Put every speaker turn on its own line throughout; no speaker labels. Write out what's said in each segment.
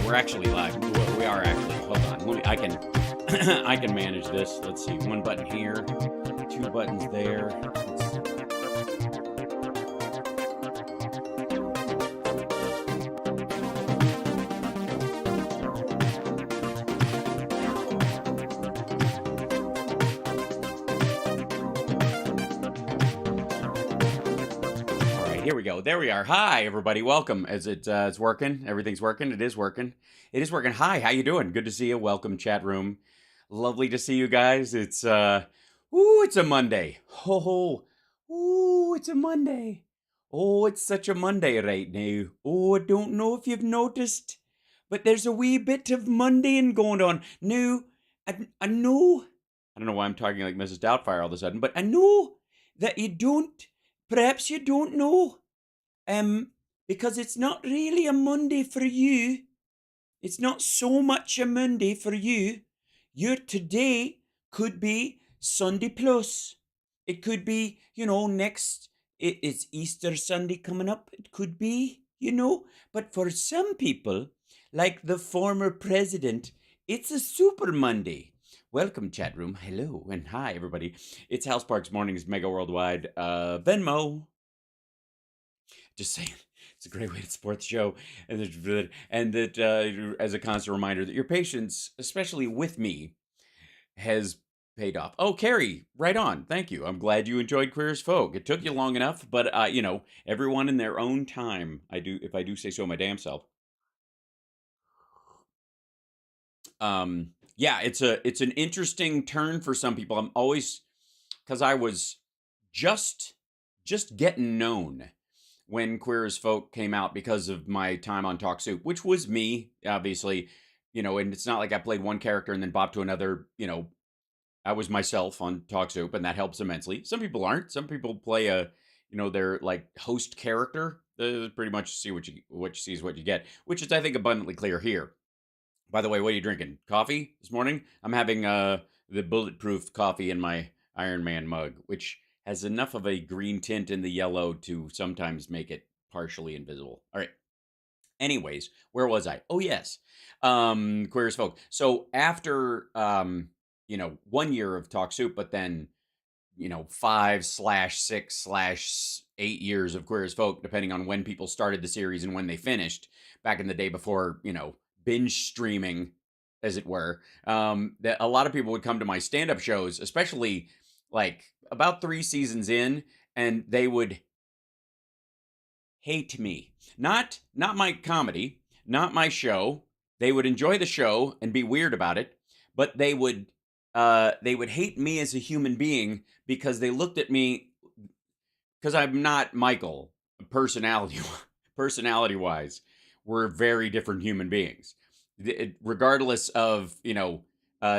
we're actually live. We are actually. Hold on. I can I can manage this. Let's see. One button here, two buttons there. Here we go. There we are. Hi, everybody. Welcome. It's working. Everything's working. It is working. It is working. Hi, how you doing? Good to see you. Welcome, chat room. Lovely to see you guys. It's it's a Monday. Ho ho. Ooh, it's a Monday. Oh, it's such a Monday right now. Oh, I don't know if you've noticed, but there's a wee bit of Mondaying going on. Now, I know. I don't know why I'm talking like Mrs. Doubtfire all of a sudden, but I know that you don't. Perhaps you don't know. Because it's not really a Monday for you. It's not so much a Monday for you. Your today could be Sunday plus. It could be, next, it's Easter Sunday coming up. It could be, But for some people, like the former president, it's a super Monday. Welcome, chat room. Hello and hi, everybody. It's House Parks Mornings Megaworldwide Venmo. Just saying, it's a great way to support the show, and that as a constant reminder that your patience, especially with me, has paid off. Oh, Carrie, right on. Thank you. I'm glad you enjoyed Queer as Folk. It took you long enough, but everyone in their own time. If I do say so, my damn self. Yeah, it's an interesting turn for some people. I'm always, because I was just getting known when Queer as Folk came out because of my time on Talk Soup, which was me, obviously, and it's not like I played one character and then bopped to another, I was myself on Talk Soup, and that helps immensely. Some people aren't. Some people play their like host character. Pretty much see what you see is what you get, which is, I think, abundantly clear here. By the way, what are you drinking? Coffee this morning? I'm having the bulletproof coffee in my Iron Man mug, which has enough of a green tint in the yellow to sometimes make it partially invisible. All right. Anyways, where was I? Oh, yes. Queer as Folk. So after, 1 year of Talk Soup, but then, 5/6/8 years of Queer as Folk, depending on when people started the series and when they finished, back in the day before, binge streaming, as it were, that a lot of people would come to my stand-up shows, especially like about 3 seasons in, and they would hate me. Not my comedy, not my show. They would enjoy the show and be weird about it, but they would hate me as a human being because they looked at me, because I'm not Michael, personality wise. We're very different human beings, regardless of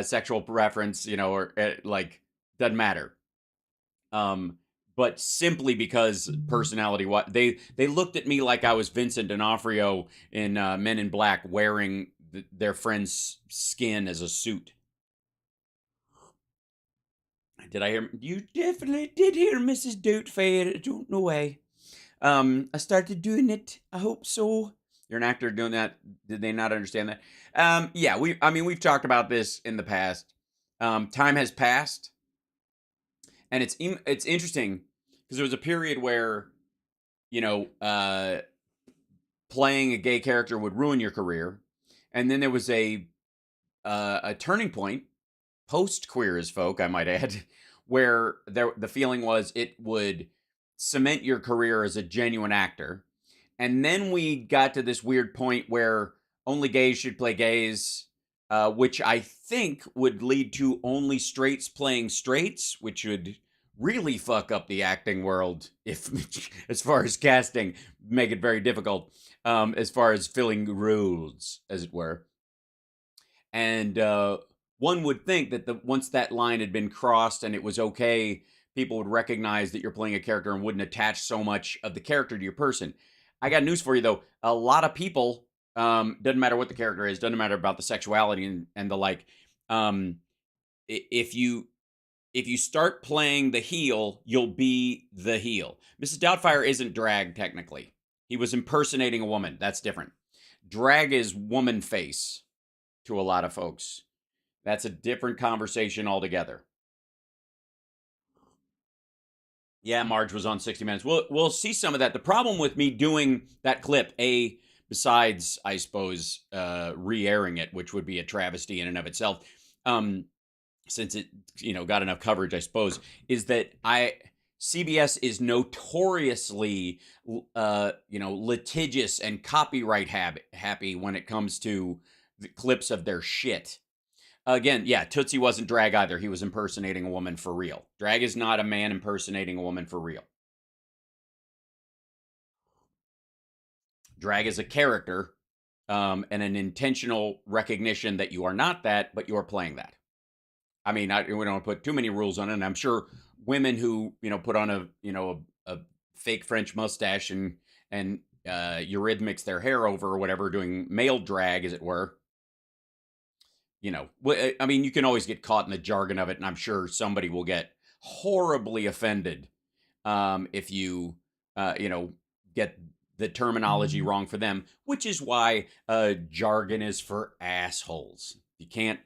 sexual preference, or like, doesn't matter. But simply because personality, they looked at me like I was Vincent D'Onofrio in Men in Black, wearing their friend's skin as a suit. Did I hear? You definitely did hear Mrs. Doubtfire. I don't know why. I started doing it. I hope so. You're an actor doing that. Did they not understand that? Yeah, we've talked about this in the past. Time has passed, and it's interesting because there was a period where, playing a gay character would ruin your career, and then there was a turning point post Queer as Folk, I might add, where the feeling was it would cement your career as a genuine actor. And then we got to this weird point where only gays should play gays, which I think would lead to only straights playing straights, which would really fuck up the acting world, if as far as casting, make it very difficult, as far as filling roles, as it were. And one would think that once that line had been crossed and it was okay, people would recognize that you're playing a character and wouldn't attach so much of the character to your person. I got news for you, though. A lot of people, doesn't matter what the character is, doesn't matter about the sexuality and the like. If you start playing the heel, you'll be the heel. Mrs. Doubtfire isn't drag, technically. He was impersonating a woman. That's different. drag is woman face to a lot of folks. That's a different conversation altogether. Yeah, Marge was on 60 Minutes. We'll see some of that. The problem with me doing that clip, besides I suppose re-airing it, which would be a travesty in and of itself, since it got enough coverage, I suppose, is that CBS is notoriously litigious and copyright happy when it comes to the clips of their shit. Again, yeah, Tootsie wasn't drag either. He was impersonating a woman for real. Drag is not a man impersonating a woman for real. Drag is a character and an intentional recognition that you are not that, but you're playing that. I mean, we don't put too many rules on it. And I'm sure women who put on a fake French mustache and eurythmics their hair over or whatever, doing male drag, as it were. I mean, you can always get caught in the jargon of it, and I'm sure somebody will get horribly offended if you get the terminology wrong for them, which is why jargon is for assholes. You can't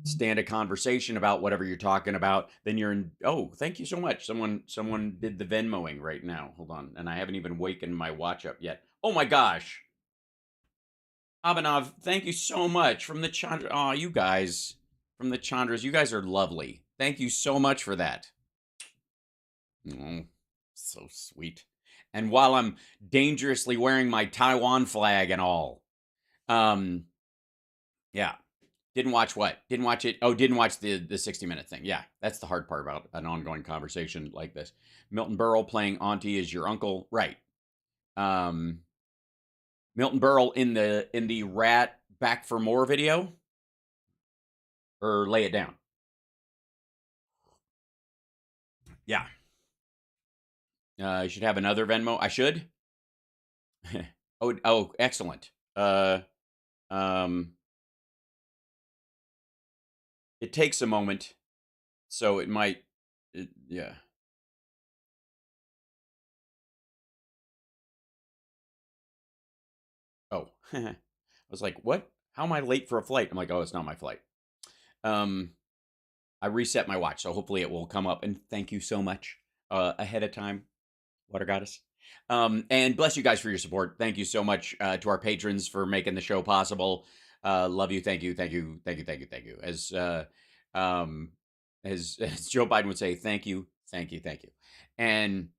stand a conversation about whatever you're talking about, then you're in. Oh, thank you so much. Someone did the Venmoing right now. Hold on, and I haven't even wakened my watch up yet. Oh my gosh. Abhinav, thank you so much from the Chandra. Oh, you guys from the Chandras, you guys are lovely. Thank you so much for that. Oh, so sweet. And while I'm dangerously wearing my Taiwan flag and all, yeah, didn't watch what? Didn't watch it. Oh, didn't watch the 60-minute thing. Yeah, that's the hard part about an ongoing conversation like this. Milton Berle playing Auntie is your uncle, right? Milton Berle in the Rat Back for More video, or Lay It Down. Yeah. I should have another Venmo. I should. oh, excellent. It takes a moment, so it might. Yeah. Oh, I was like, what? How am I late for a flight? I'm like, oh, it's not my flight. I reset my watch, so hopefully it will come up. And thank you so much ahead of time, Water Goddess. And bless you guys for your support. Thank you so much to our patrons for making the show possible. Love you. Thank you. Thank you. Thank you. Thank you. Thank you. As Joe Biden would say, thank you. Thank you. Thank you. And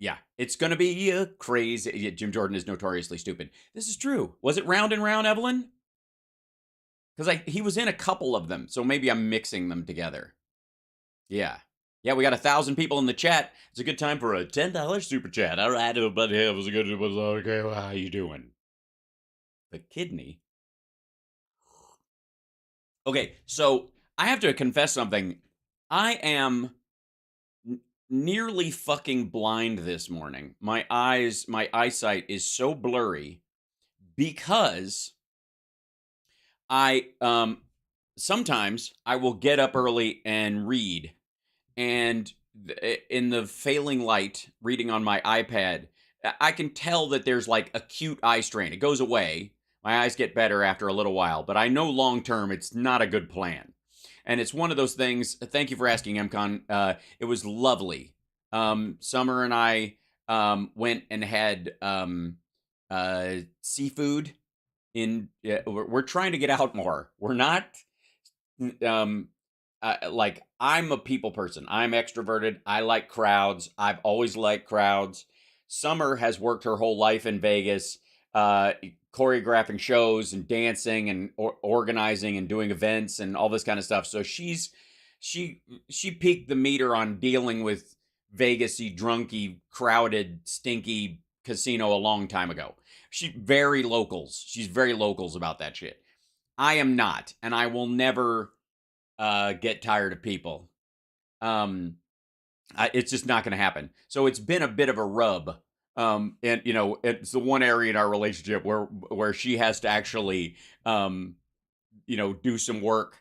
yeah, it's going to be crazy. Jim Jordan is notoriously stupid. This is true. Was it Round and Round, Evelyn? Because he was in a couple of them, so maybe I'm mixing them together. Yeah. Yeah, we got 1,000 people in the chat. It's a good time for a $10 super chat. All right, everybody, it was a good. It was okay. Well, how you doing? The kidney. Okay, so I have to confess something. I am nearly fucking blind this morning. My eyesight is so blurry because I sometimes I will get up early and read, and in the failing light reading on my iPad, I can tell that there's like acute eye strain. It goes away. My eyes get better after a little while, but I know long term it's not a good plan. And it's one of those things. Thank you for asking, MCon. It was lovely. Summer and I went and had seafood. We're trying to get out more. We're not. Like, I'm a people person. I'm extroverted. I like crowds. I've always liked crowds. Summer has worked her whole life in Vegas, choreographing shows and dancing and organizing and doing events and all this kind of stuff. So she peaked the meter on dealing with Vegas-y, drunky, crowded, stinky casino a long time ago. She's very locals about that shit. I am not, and I will never get tired of people. It's just not going to happen. So it's been a bit of a rub. And it's the one area in our relationship where she has to actually, do some work.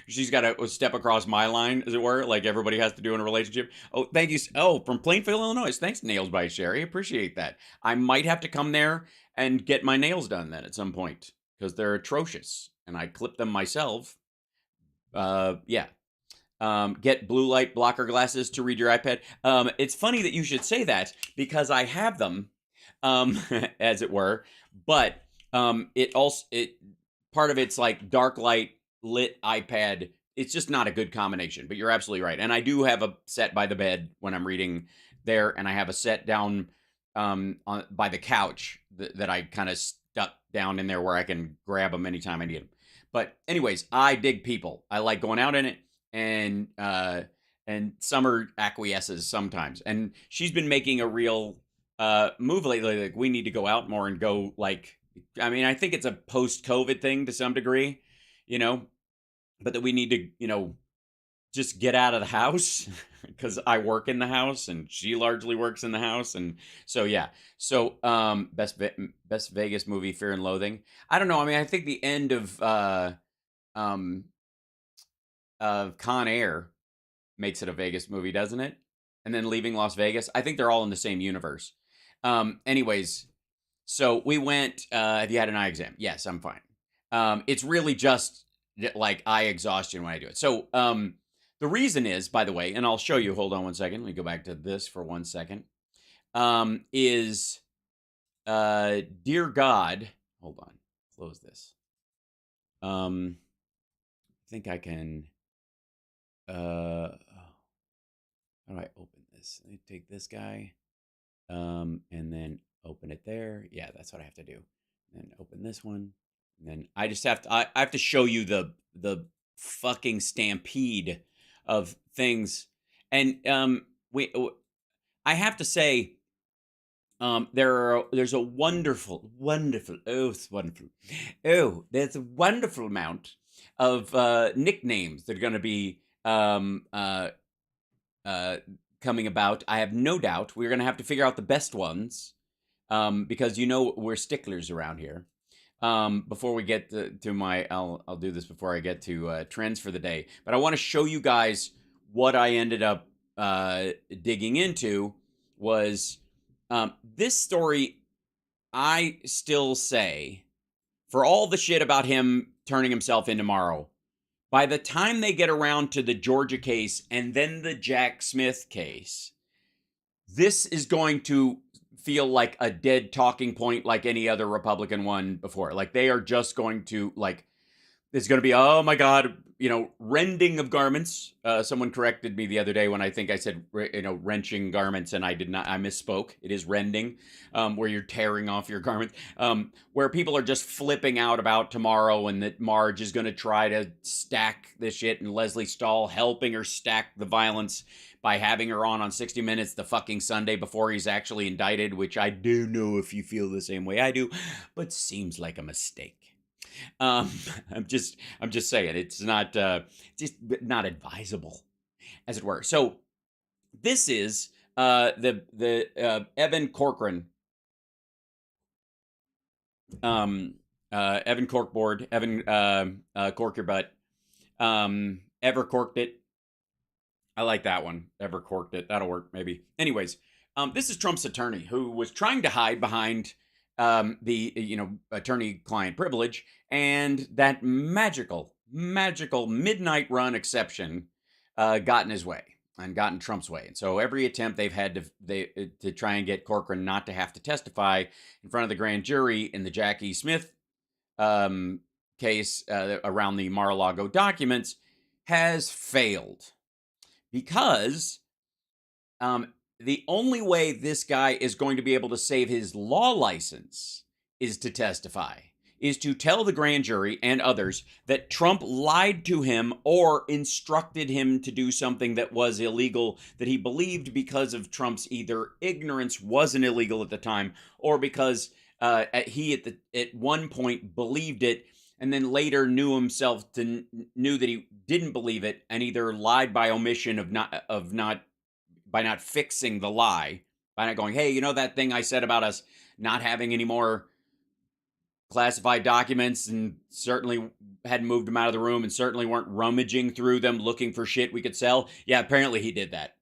She's got to step across my line, as it were, like everybody has to do in a relationship. Oh, thank you. Oh, from Plainfield, Illinois. Thanks, Nails by Sherry. Appreciate that. I might have to come there and get my nails done then at some point because they're atrocious and I clip them myself. Yeah. Get blue light blocker glasses to read your iPad. It's funny that you should say that because I have them, as it were. But it part of it's like dark light lit iPad. It's just not a good combination. But you're absolutely right. And I do have a set by the bed when I'm reading there, and I have a set down by the couch that I kind of stuck down in there where I can grab them anytime I need them. But anyways, I dig people. I like going out in it, and Summer acquiesces sometimes. And she's been making a real move lately. Like we need to go out more and go like. I mean, I think it's a post-COVID thing to some degree, you know, but that we need to, just get out of the house because I work in the house and she largely works in the house, and so yeah. So best Vegas movie, Fear and Loathing. I don't know. I mean, I think the end um of Con Air makes it a Vegas movie, doesn't it? And then Leaving Las Vegas. I think they're all in the same universe. Anyways, so we went. Have you had an eye exam? Yes, I'm fine. It's really just like eye exhaustion when I do it. So the reason is, by the way, and I'll show you. Hold on one second. Let me go back to this for 1 second. Is Dear God. Hold on. Close this. I think I can. How do I open this? Let me take this guy, and then open it there. Yeah, that's what I have to do. And then open this one, and then I just have to. I have to show you the fucking stampede of things, and we. I have to say, there's a wonderful, oh, it's wonderful, oh, there's a wonderful amount of nicknames that are going to be uh, coming about. I have no doubt we're going to have to figure out the best ones, because we're sticklers around here. Before we get to my, I'll do this before I get to trends for the day. But I want to show you guys what I ended up digging into was this story. I still say, for all the shit about him turning himself in tomorrow, by the time they get around to the Georgia case and then the Jack Smith case, this is going to feel like a dead talking point like any other Republican one before. Like they are just going to it's going to be, oh my God, rending of garments. Someone corrected me the other day when I think I said, wrenching garments, and I did not. I misspoke. It is rending, where you're tearing off your garment, where people are just flipping out about tomorrow, and that Marge is going to try to stack this shit, and Leslie Stahl helping her stack the violence by having her on 60 Minutes the fucking Sunday before he's actually indicted, which I do know if you feel the same way I do, but seems like a mistake. Um, I'm just saying it's not just not advisable, as it were. So this is the Evan Corcoran, Evan Corkboard, Evan Cork your butt, ever corked it. I like that one. Ever corked it. That'll work maybe. Anyways, this is Trump's attorney who was trying to hide behind the attorney-client privilege, and that magical midnight run exception got in his way and got in Trump's way. And so every attempt they've had to try and get Corcoran not to have to testify in front of the grand jury in the Jackie Smith case around the Mar-a-Lago documents has failed, because the only way this guy is going to be able to save his law license is to testify, is to tell the grand jury and others that Trump lied to him or instructed him to do something that was illegal, that he believed because of Trump's either ignorance wasn't illegal at the time, or because he at one point believed it and then later knew that he didn't believe it, and either lied by omission by not fixing the lie, by not going, hey, that thing I said about us not having any more classified documents, and certainly hadn't moved them out of the room, and certainly weren't rummaging through them looking for shit we could sell. Yeah, apparently he did that.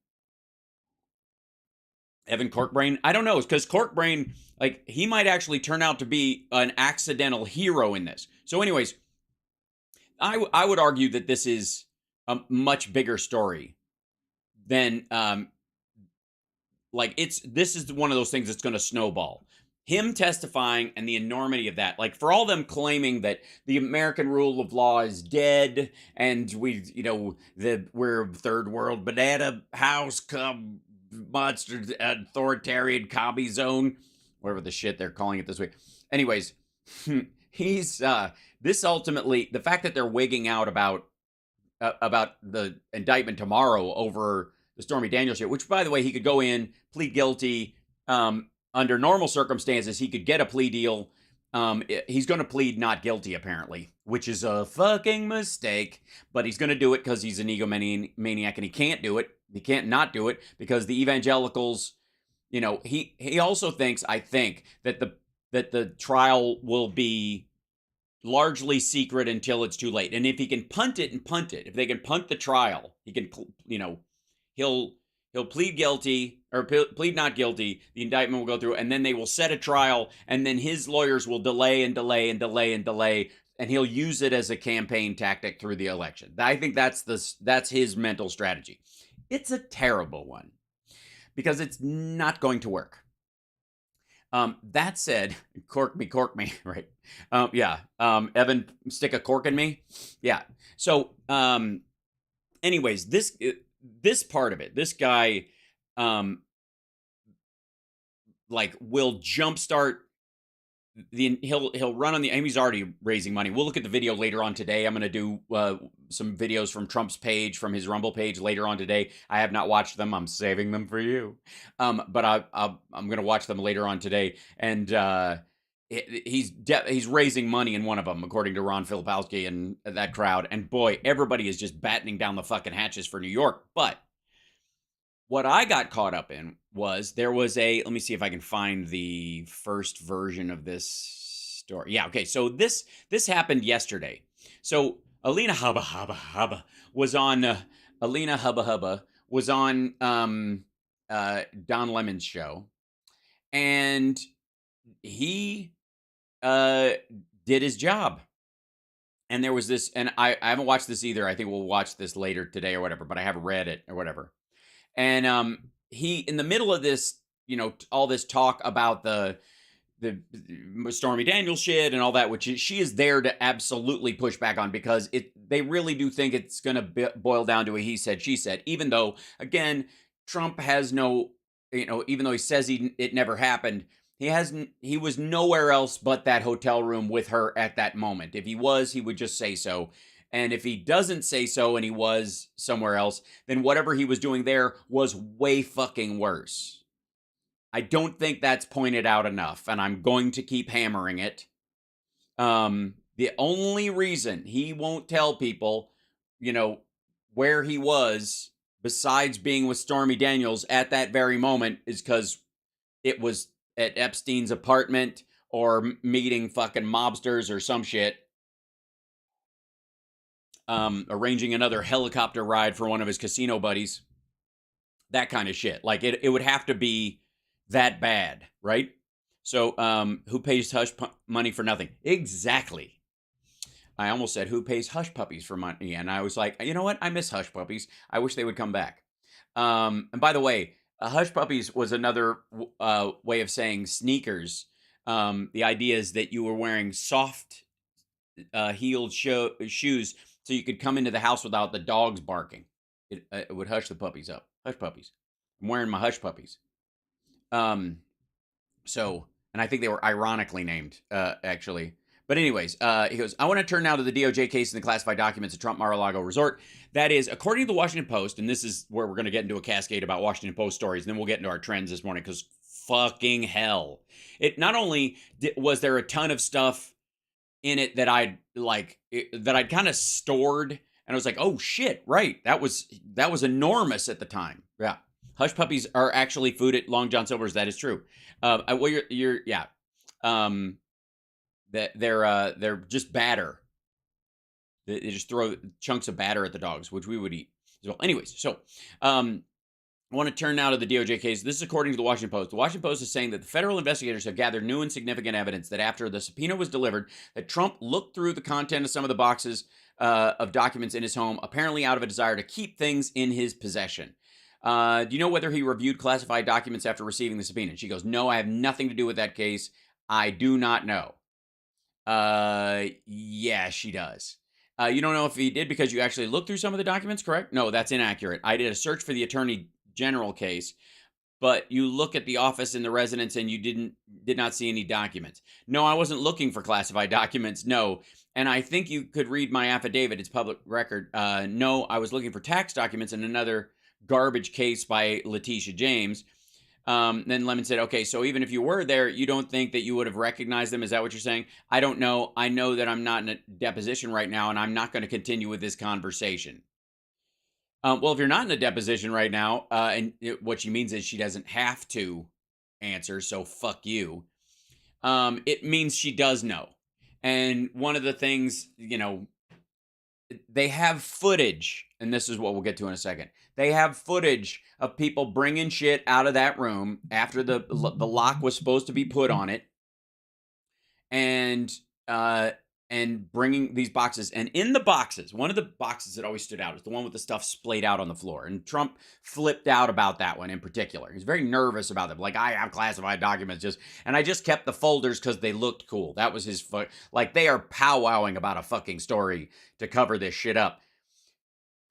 Evan Corkbrain. I don't know, because Corkbrain, like, he might actually turn out to be an accidental hero in this. So, anyways, I would argue that this is a much bigger story than like this is one of those things that's going to snowball. Him testifying and the enormity of that, like for all them claiming that the American rule of law is dead and we're third world banana house come monster authoritarian commie zone, whatever the shit they're calling it this week. Anyways, he's this ultimately the fact that they're wigging out about the indictment tomorrow over the Stormy Daniels shit, which, by the way, he could go in, plead guilty. Under normal circumstances, he could get a plea deal. He's going to plead not guilty, apparently, which is a fucking mistake. But he's going to do it because he's an egomaniac, and he can't do it. He can't not do it because the evangelicals, he also thinks, I think, that the trial will be largely secret until it's too late. And if he can punt it, if they can punt the trial, he can, he'll plead guilty or plead not guilty. The indictment will go through, and then they will set a trial, and then his lawyers will delay and delay and delay and delay, and he'll use it as a campaign tactic through the election. I think that's his mental strategy. It's a terrible one because it's not going to work. That said, cork me, right? Yeah. Evan, stick a cork in me. Yeah. So, anyways, this part of it, this guy, like will jumpstart he'll run on the. He's already raising money. We'll look at the video later on today. I'm going to do some videos from Trump's page, from his Rumble page later on today. I have not watched them. I'm saving them for you. But I'm going to watch them later on today. And he's raising money in one of them, according to Ron Filipowski and that crowd. And boy, everybody is just battening down the fucking hatches for New York. But what I got caught up in was there was let me see if I can find the first version of this story. Yeah, okay. So this happened yesterday. So Alina Hubba Hubba Hubba was on Alina Hubba Hubba was on Don Lemon's show, and he did his job. And there was this, and I haven't watched this either. I think we'll watch this later today or whatever, but I have read it or whatever. And he, in the middle of this, all this talk about the Stormy Daniels shit and all that, which she is there to absolutely push back on, because they really do think it's going to boil down to a he said, she said, even though, again, Trump has no, even though he says it never happened, he was nowhere else but that hotel room with her at that moment. If he was, he would just say so. And if he doesn't say so and he was somewhere else, then whatever he was doing there was way fucking worse. I don't think that's pointed out enough, and I'm going to keep hammering it. The only reason he won't tell people, where he was, besides being with Stormy Daniels at that very moment, is because it was at Epstein's apartment or meeting fucking mobsters or some shit. Arranging another helicopter ride for one of his casino buddies. That kind of shit. Like, it would have to be that bad, right? So, who pays hush money for nothing? Exactly. I almost said, who pays hush puppies for money? And I was like, you know what? I miss hush puppies. I wish they would come back. And by the way, hush puppies was another way of saying sneakers. The idea is that you were wearing soft heeled shoes so you could come into the house without the dogs barking. It would hush the puppies up. Hush puppies. I'm wearing my hush puppies. So, and I think they were ironically named, actually. But anyways, he goes, I want to turn now to the DOJ case in the classified documents at Trump Mar-a-Lago Resort. That is, according to the Washington Post, and this is where we're going to get into a cascade about Washington Post stories, and then we'll get into our trends this morning, because fucking hell. It not only was there a ton of stuff in it that I'd kind of stored, and I was like, oh shit, right, that was enormous at the time. Yeah, hush puppies are actually food at Long John Silver's. That is true. Well, you're yeah. They're just batter. They just throw chunks of batter at the dogs, which we would eat as well. Anyways, so I want to turn now to the DOJ case. This is according to the Washington Post. The Washington Post is saying that the federal investigators have gathered new and significant evidence that after the subpoena was delivered, that Trump looked through the content of some of the boxes of documents in his home, apparently out of a desire to keep things in his possession. Do you know whether he reviewed classified documents after receiving the subpoena? And she goes, no, I have nothing to do with that case. I do not know. Yeah, she does. You don't know if he did because you actually looked through some of the documents, correct? No, that's inaccurate. I did a search for the attorney general case, but you look at the office and the residence and you did not see any documents. No, I wasn't looking for classified documents. No. And I think you could read my affidavit. It's public record. No, I was looking for tax documents in another garbage case by Letitia James. Then Lemon said, okay, so even if you were there, you don't think that you would have recognized them? Is that what you're saying? I don't know. I know that I'm not in a deposition right now, and I'm not going to continue with this conversation. Well, if you're not in a deposition right now, what she means is she doesn't have to answer, so fuck you. It means she does know. And one of the things, they have footage, and this is what we'll get to in a second. They have footage of people bringing shit out of that room after the lock was supposed to be put on it, and bringing these boxes. And in the boxes, one of the boxes that always stood out is the one with the stuff splayed out on the floor. And Trump flipped out about that one in particular. He's very nervous about them. Like, I have classified documents, and I just kept the folders because they looked cool. That was his like, they are powwowing about a fucking story to cover this shit up.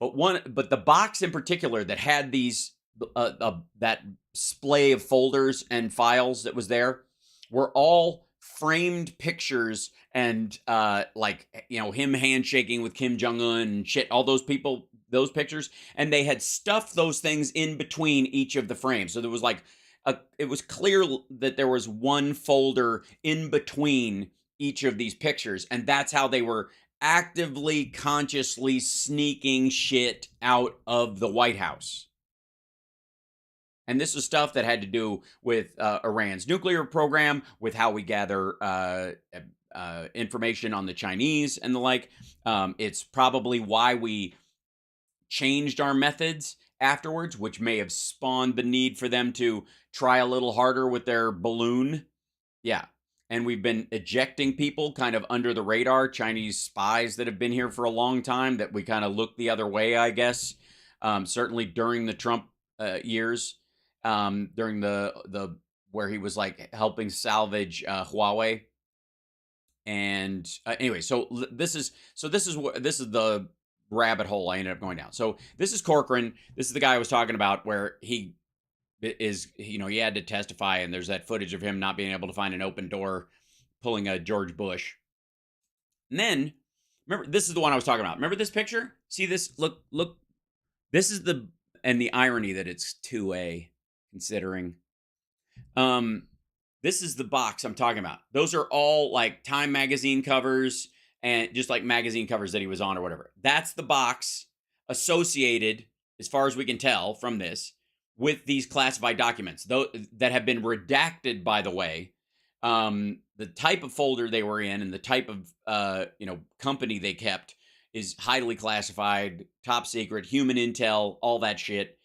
But the box in particular that had these that splay of folders and files that was there were all framed pictures and him handshaking with Kim Jong-un and shit, all those people, those pictures, and they had stuffed those things in between each of the frames. So there was it was clear that there was one folder in between each of these pictures, and that's how they were actively, consciously sneaking shit out of the White House. And this is stuff that had to do with Iran's nuclear program, with how we gather information on the Chinese and the like. It's probably why we changed our methods afterwards, which may have spawned the need for them to try a little harder with their balloon. Yeah. And we've been ejecting people kind of under the radar, Chinese spies that have been here for a long time that we kind of look the other way, I guess. Certainly during the Trump years. During the where he was like helping salvage Huawei, and anyway, this is the rabbit hole I ended up going down. So this is Corcoran. This is the guy I was talking about, where he is, he had to testify, and there's that footage of him not being able to find an open door, pulling a George Bush. And then remember, this is the one I was talking about. Remember this picture? See this? Look. This is the irony that it's 2A. Considering this is the box I'm talking about. Those are all like Time magazine covers, and just like magazine covers that he was on or whatever. That's the box associated, as far as we can tell from this, with these classified documents, though, that have been redacted, by the way. The type of folder they were in and the type of company they kept is highly classified, top secret, human intel, all that shit.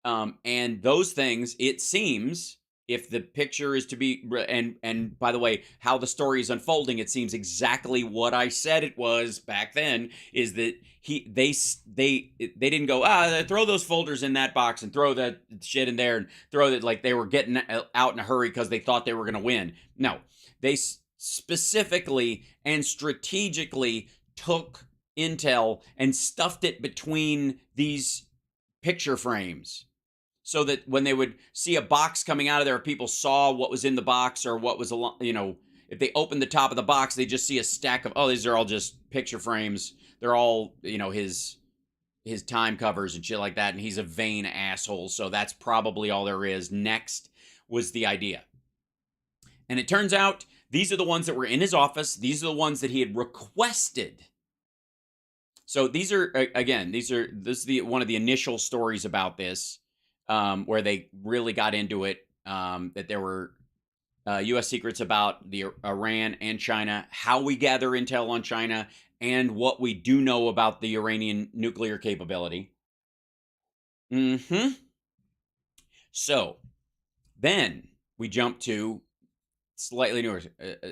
And those things, it seems, if the picture is to be, and by the way, how the story is unfolding, it seems exactly what I said it was back then, is that they didn't go, throw those folders in that box and throw that shit in there and throw that, like they were getting out in a hurry because they thought they were going to win. No, they specifically and strategically took intel and stuffed it between these picture frames, so that when they would see a box coming out of there, people saw what was in the box, or what was, if they opened the top of the box, they just see a stack of, these are all just picture frames. They're all, his time covers and shit like that. And he's a vain asshole. So that's probably all there is. Next was the idea. And it turns out these are the ones that were in his office. These are the ones that he had requested. So these are, again, this is one of the initial stories about this. Where they really got into it, that there were U.S. secrets about the Iran and China, how we gather intel on China, and what we do know about the Iranian nuclear capability. So then we jump to slightly newer.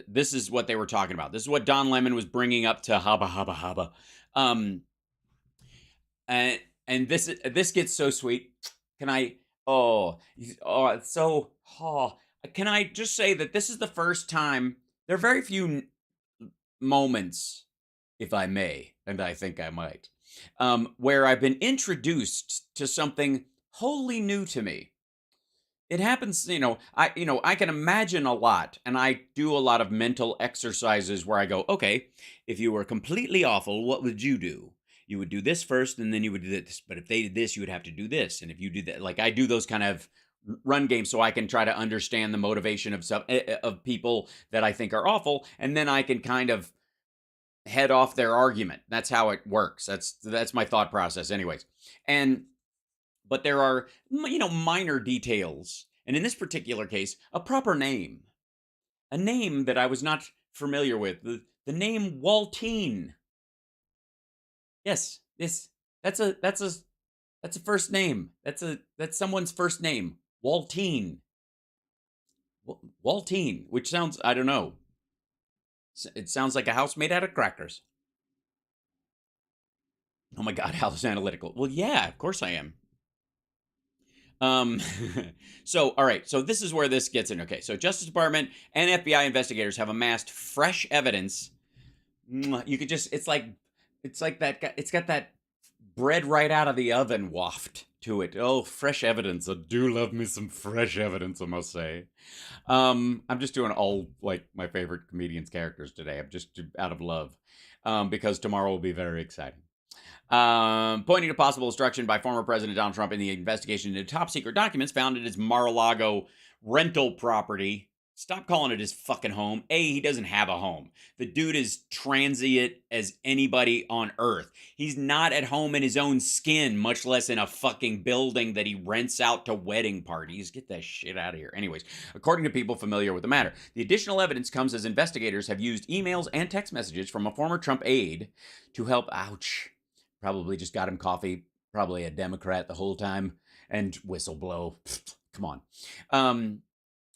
This is what they were talking about. This is what Don Lemon was bringing up to Haba Haba Haba. Um, and this gets so sweet. Can I? It's so. Oh, can I just say that this is the first time? There are very few moments, if I may, and I think I might, where I've been introduced to something wholly new to me. It happens, I can imagine a lot, and I do a lot of mental exercises where I go, okay, if you were completely awful, what would you do? You would do this first, and then you would do this. But if they did this, you would have to do this. And if you did that, like I do those kind of run games so I can try to understand the motivation of people that I think are awful, and then I can kind of head off their argument. That's how it works. That's my thought process, anyways. And but there are, minor details. And in this particular case, a proper name. A name that I was not familiar with. The name Waltine. Yes, that's a first name. That's someone's first name. Waltine. Waltine, which sounds, I don't know. It sounds like a house made out of crackers. Oh my God, Alice Analytical. Well, yeah, of course I am. Um, so, all right. So this is where this gets in. Okay. So Justice Department and FBI investigators have amassed fresh evidence. You could just, it's like that. It's got that bread right out of the oven waft to it. Oh, fresh evidence. I do love me some fresh evidence, I must say. I'm just doing all like my favorite comedians' characters today. I'm just out of love. Because tomorrow will be very exciting. Pointing to possible obstruction by former President Donald Trump in the investigation into top secret documents found at his Mar-a-Lago rental property. Stop calling it his fucking home. He doesn't have a home. The dude is transient as anybody on earth. He's not at home in his own skin, much less in a fucking building that he rents out to wedding parties. Get that shit out of here. Anyways, according to people familiar with the matter, the additional evidence comes as investigators have used emails and text messages from a former Trump aide to help. Ouch. Probably just got him coffee. Probably a Democrat the whole time. And whistleblow. Come on.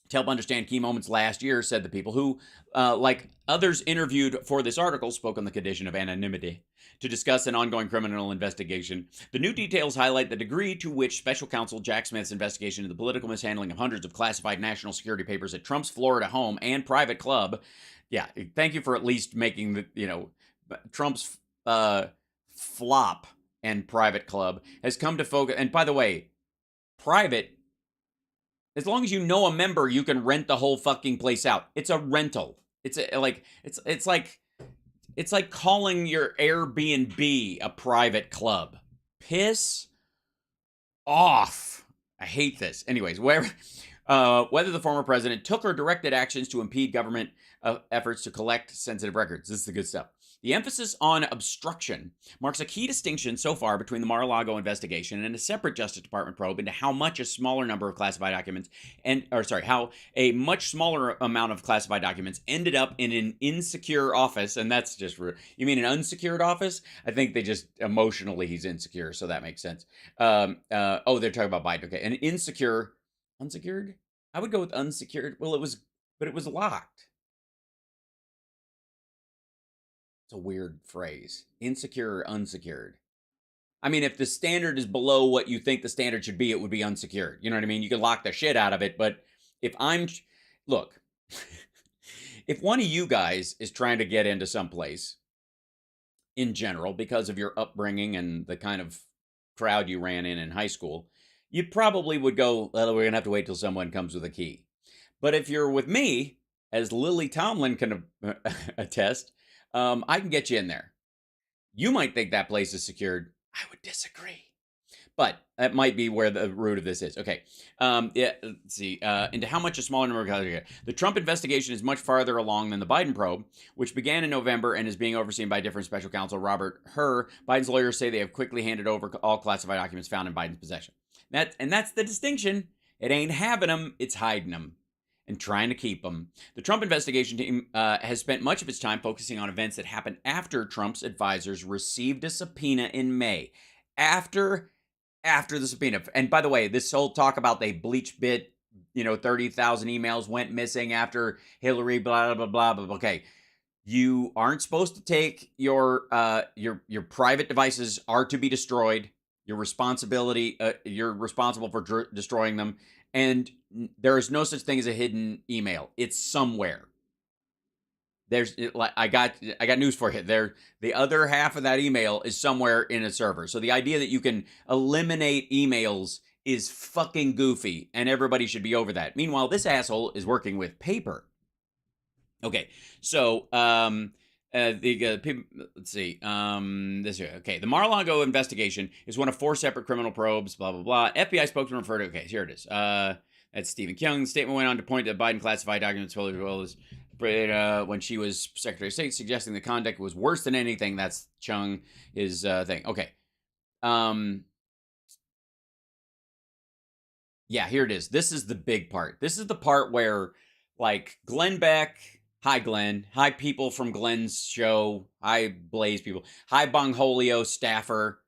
To help understand key moments last year, said the people who, like others interviewed for this article, spoke on the condition of anonymity to discuss an ongoing criminal investigation. The new details highlight the degree to which Special Counsel Jack Smith's investigation into the political mishandling of hundreds of classified national security papers at Trump's Florida home and private club. Yeah, thank you for at least making the, Trump's flop and private club has come to focus. And by the way, private, as long as you know a member, you can rent the whole fucking place out. It's a rental. It's like calling your Airbnb a private club. Piss off. I hate this. Anyways, whether the former president took or directed actions to impede government efforts to collect sensitive records. This is the good stuff. The emphasis on obstruction marks a key distinction so far between the Mar-a-Lago investigation and a separate Justice Department probe into how much a smaller number of classified documents how a much smaller amount of classified documents ended up in an insecure office. And that's just rude. You mean an unsecured office? I think they just emotionally he's insecure, so that makes sense. They're talking about Biden. Okay, an unsecured? I would go with unsecured. Well, it was locked. It's a weird phrase. Insecure or unsecured. I mean, if the standard is below what you think the standard should be, it would be unsecured. You know what I mean? You can lock the shit out of it, but if look, if one of you guys is trying to get into some place in general because of your upbringing and the kind of crowd you ran in high school, you probably would go, well, we're going to have to wait till someone comes with a key. But if you're with me, as Lily Tomlin can attest, I can get you in there. You might think that place is secured. I would disagree. But that might be where the root of this is. Okay. Let's see. Into how much a smaller number of... The Trump investigation is much farther along than the Biden probe, which began in November and is being overseen by different special counsel Robert Hur. Biden's lawyers say they have quickly handed over all classified documents found in Biden's possession. That's the distinction. It ain't having them. It's hiding them and trying to keep them. The Trump investigation team has spent much of its time focusing on events that happened after Trump's advisors received a subpoena in May. After after the subpoena. And by the way, this whole talk about they bleach bit, 30,000 emails went missing after Hillary, blah, blah, blah, blah. Okay. You aren't supposed to take your private devices are to be destroyed. You're responsible for destroying them. And there is no such thing as a hidden email. It's somewhere. I got news for you. The other half of that email is somewhere in a server. So the idea that you can eliminate emails is fucking goofy, and everybody should be over that. Meanwhile, this asshole is working with paper. Okay, so let's see. This here. Okay, the Mar-a-Lago investigation is one of 4 separate criminal probes. Blah blah blah. FBI spokesman referred to. Okay, here it is. That's Stephen Kyung. The statement went on to point that Biden classified documents as well as when she was Secretary of State, suggesting the conduct was worse than anything. That's Chung, his thing. Okay. Yeah, here it is. This is the big part. This is the part where, like, Glenn Beck. Hi, Glenn. Hi, people from Glenn's show. Hi, Blaze people. Hi, Bongholio staffer.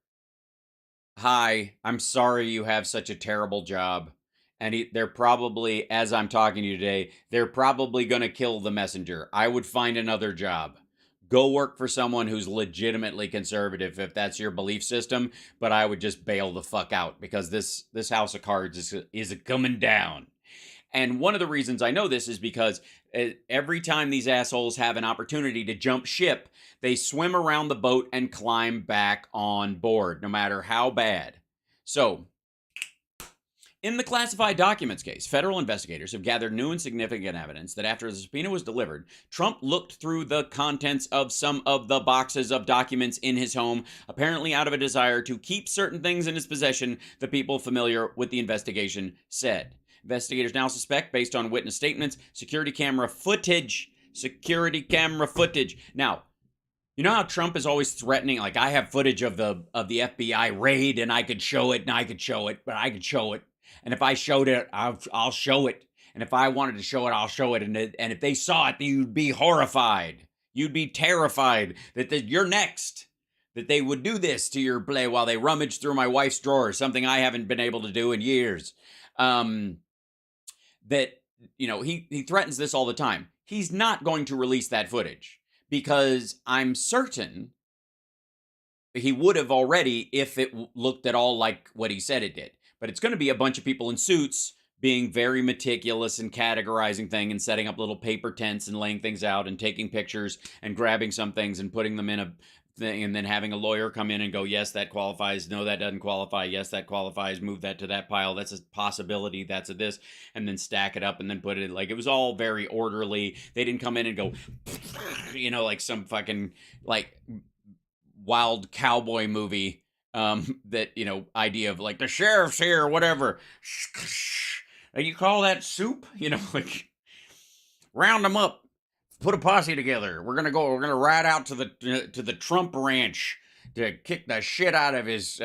Hi, I'm sorry you have such a terrible job. And they're probably, as I'm talking to you today, they're probably going to kill the messenger. I would find another job. Go work for someone who's legitimately conservative if that's your belief system, but I would just bail the fuck out because this house of cards is coming down. And one of the reasons I know this is because every time these assholes have an opportunity to jump ship, they swim around the boat and climb back on board, no matter how bad. So, in the classified documents case, federal investigators have gathered new and significant evidence that after the subpoena was delivered, Trump looked through the contents of some of the boxes of documents in his home, apparently out of a desire to keep certain things in his possession, the people familiar with the investigation said. Investigators now suspect, based on witness statements, security camera footage. Now, you know how Trump is always threatening, like, I have footage of the FBI raid and I could show it, but I could show it. And if I showed it, I'll show it. And if I wanted to show it, I'll show it. And if they saw it, you'd be horrified. You'd be terrified that you're next. That they would do this to your play while they rummage through my wife's drawer, something I haven't been able to do in years. He threatens this all the time. He's not going to release that footage because I'm certain he would have already if it looked at all like what he said it did. But it's going to be a bunch of people in suits being very meticulous and categorizing things and setting up little paper tents and laying things out and taking pictures and grabbing some things and putting them in a thing and then having a lawyer come in and go, yes, that qualifies. No, that doesn't qualify. Yes, that qualifies. Move that to that pile. That's a possibility. That's a this. And then stack it up and then put it like it was all very orderly. They didn't come in and go, like some fucking like wild cowboy movie. That, idea of like the sheriff's here or whatever. You call that soup? Like round them up, put a posse together. We're going to ride out to the Trump ranch to kick the shit out of his,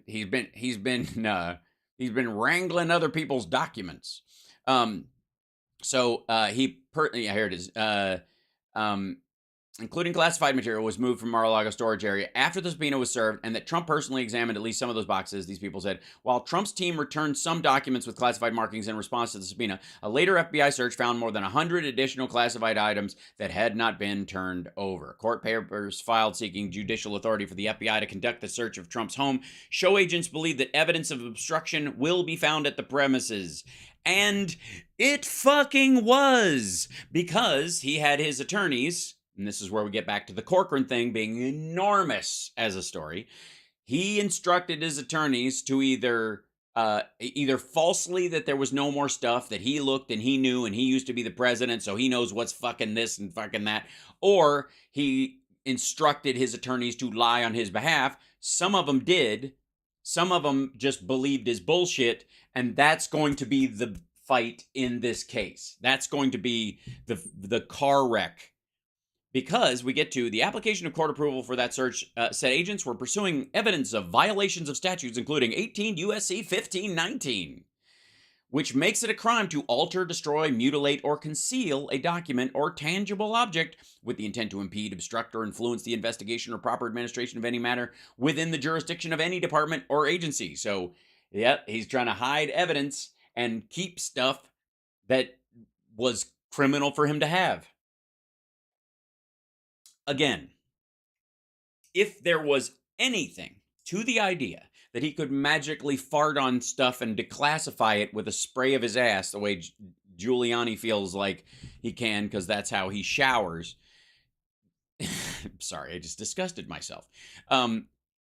he's been wrangling other people's documents. Here it is. Including classified material, was moved from Mar-a-Lago storage area after the subpoena was served, and that Trump personally examined at least some of those boxes, these people said. While Trump's team returned some documents with classified markings in response to the subpoena, a later FBI search found more than 100 additional classified items that had not been turned over. Court papers filed seeking judicial authority for the FBI to conduct the search of Trump's home show agents believe that evidence of obstruction will be found at the premises. And it fucking was, because he had his attorneys... And this is where we get back to the Corcoran thing being enormous as a story. He instructed his attorneys to either falsely that there was no more stuff, that he looked and he knew and he used to be the president, so he knows what's fucking this and fucking that, or he instructed his attorneys to lie on his behalf. Some of them did. Some of them just believed his bullshit, and that's going to be the fight in this case. That's going to be the car wreck. Because we get to the application of court approval for that search, said agents were pursuing evidence of violations of statutes, including 18 U.S.C. 1519. which makes it a crime to alter, destroy, mutilate, or conceal a document or tangible object with the intent to impede, obstruct, or influence the investigation or proper administration of any matter within the jurisdiction of any department or agency. So, yeah, he's trying to hide evidence and keep stuff that was criminal for him to have. Again, if there was anything to the idea that he could magically fart on stuff and declassify it with a spray of his ass, the way Giuliani feels like he can because that's how he showers. Sorry, I just disgusted myself.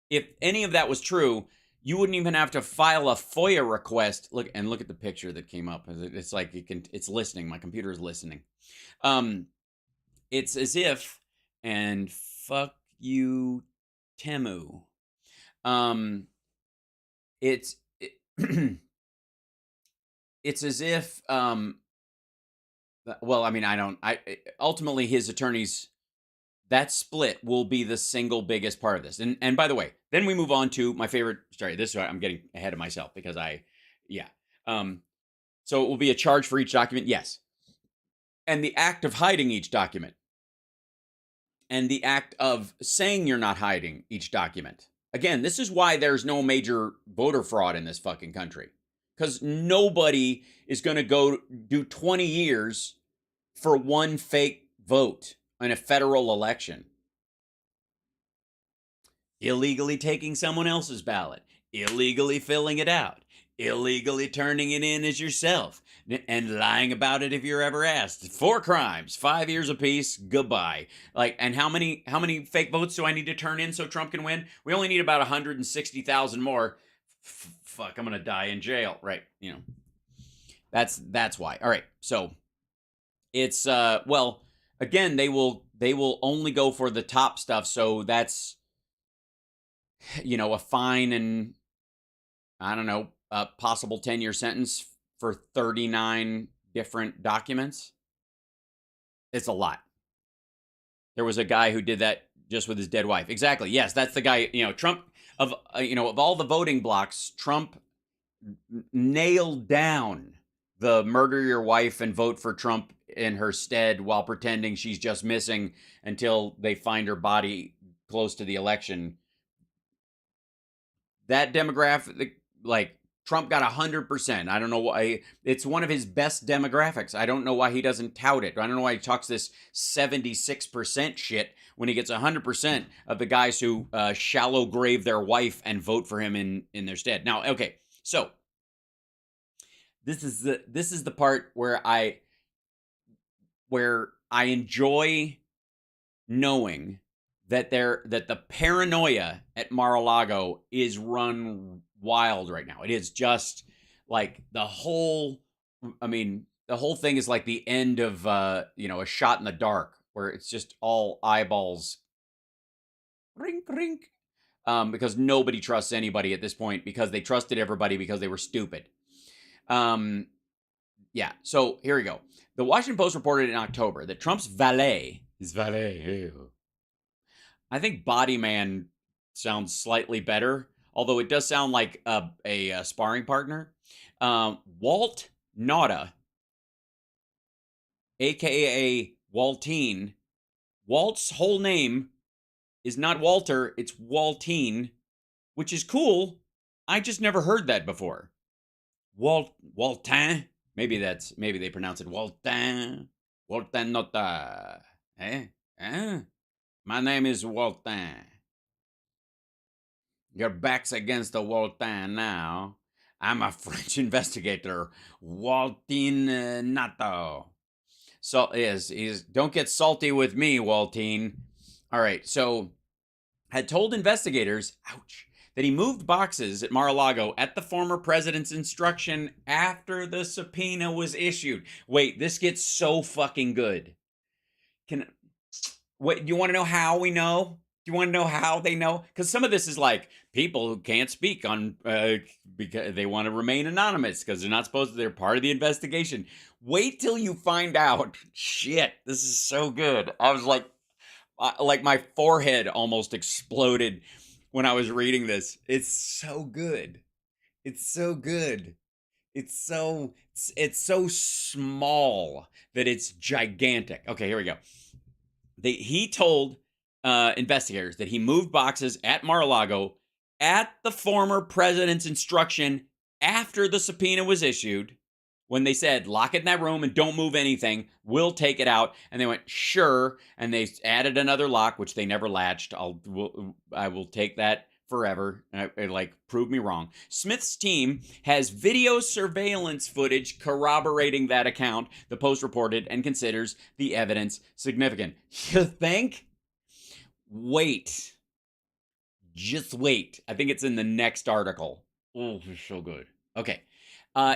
If any of that was true, you wouldn't even have to file a FOIA request. Look at the picture that came up. It's like it's listening. My computer is listening. It's as if, and fuck you, Temu. It's it's as if well, I mean, ultimately his attorneys, that split will be the single biggest part of this. And by the way, then we move on to my favorite. Sorry, this is why I'm getting ahead of myself because so it will be a charge for each document, yes, and the act of hiding each document, and the act of saying you're not hiding each document. Again, this is why there's no major voter fraud in this fucking country. Because nobody is going to go do 20 years for one fake vote in a federal election. Illegally taking someone else's ballot, illegally filling it out, illegally turning it in as yourself, and lying about it if you're ever asked. 4 crimes, 5 years apiece, goodbye. And how many fake votes do I need to turn in so Trump can win? We only need about 160,000 more. Fuck, I'm gonna die in jail, right? That's why. All right, so it's well, again, they will only go for the top stuff, so that's a fine and I don't know, a possible 10-year sentence for 39 different documents. It's a lot. There was a guy who did that just with his dead wife. Exactly. Yes, that's the guy, Trump of all the voting blocks, Trump nailed down the murder your wife and vote for Trump in her stead while pretending she's just missing until they find her body close to the election. That demographic, Trump got 100%. I don't know why. It's one of his best demographics. I don't know why he doesn't tout it. I don't know why he talks this 76% shit when he gets 100% of the guys who shallow grave their wife and vote for him in their stead. Now, okay, so this is the part where I enjoy knowing that the paranoia at Mar-a-Lago is run wild right now. It is just like the whole thing is like the end of a shot in the dark where it's just all eyeballs rink rink because nobody trusts anybody at this point because they trusted everybody because they were stupid. Yeah, so here we go. The Washington Post reported in October that Trump's valet, I think Body Man sounds slightly better, although it does sound like a sparring partner. Walt Nauta, a.k.a. Waltine. Walt's whole name is not Walter, it's Waltine, which is cool. I just never heard that before. Waltin? Maybe they pronounce it Waltin. Waltin Nauta. My name is Waltin. Your back's against the Waltin now. I'm a French investigator, Waltin Nato. So don't get salty with me, Waltine. All right, so had told investigators, ouch, that he moved boxes at Mar-a-Lago at the former president's instruction after the subpoena was issued. Wait, this gets so fucking good. Wait, do you want to know how we know? Do you want to know how they know? Because some of this is like people who can't speak on because they want to remain anonymous because they're not supposed to. They're part of the investigation. Wait till you find out. Shit, this is so good. I was like my forehead almost exploded when I was reading this. It's so good. It's so good. It's so small that it's gigantic. Okay, here we go. He told investigators that he moved boxes at Mar-a-Lago at the former president's instruction after the subpoena was issued. When they said, lock it in that room and don't move anything, we'll take it out. And they went, sure. And they added another lock, which they never latched. I will take that forever. Like, prove me wrong. Smith's team has video surveillance footage corroborating that account, the Post reported, and considers the evidence significant. You think? Wait. Just wait. I think it's in the next article. Oh, it's so good. Okay.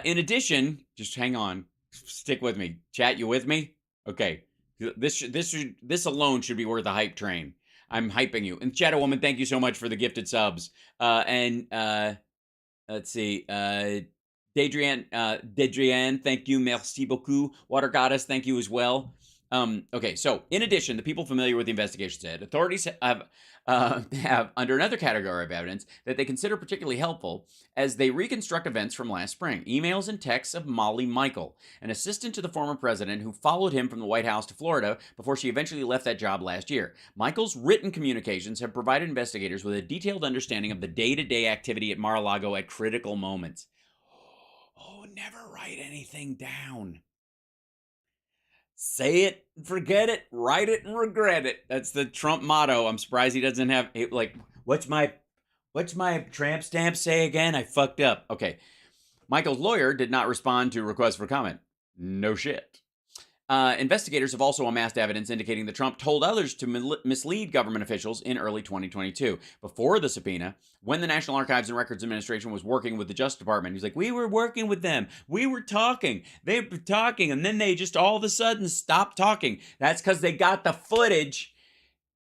In addition, just hang on, stick with me. Chat, you with me? Okay, this alone should be worth a hype train. I'm hyping you. And Shadow Woman, thank you so much for the gifted subs. And let's see, Dedrian, thank you, merci beaucoup. Water Goddess, thank you as well. Okay, so in addition, the people familiar with the investigation said authorities have under another category of evidence that they consider particularly helpful as they reconstruct events from last spring. Emails and texts of Molly Michael, an assistant to the former president who followed him from the White House to Florida before she eventually left that job last year. Michael's written communications have provided investigators with a detailed understanding of the day-to-day activity at Mar-a-Lago at critical moments. Oh, never write anything down. Say it, forget it, write it, and regret it. That's the Trump motto. I'm surprised he doesn't have, like, what's my tramp stamp say again? I fucked up. Okay. Michael's lawyer did not respond to requests for comment. No shit. Investigators have also amassed evidence indicating that Trump told others to mislead government officials in early 2022. Before the subpoena, when the National Archives and Records Administration was working with the Justice Department, he's like, we were working with them. We were talking. They were talking, and then they just all of a sudden stopped talking. That's because they got the footage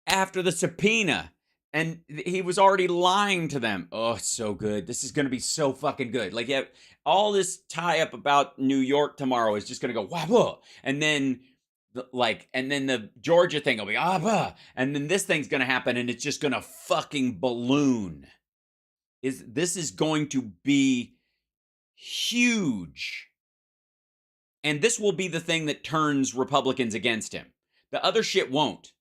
after the subpoena. And he was already lying to them. Oh, it's so good. This is going to be so fucking good. Like, yeah, all this tie up about New York tomorrow is just going to go wah, and then the Georgia thing will be and then this thing's going to happen and it's just going to fucking balloon. This is going to be huge. And this will be the thing that turns Republicans against him. The other shit won't.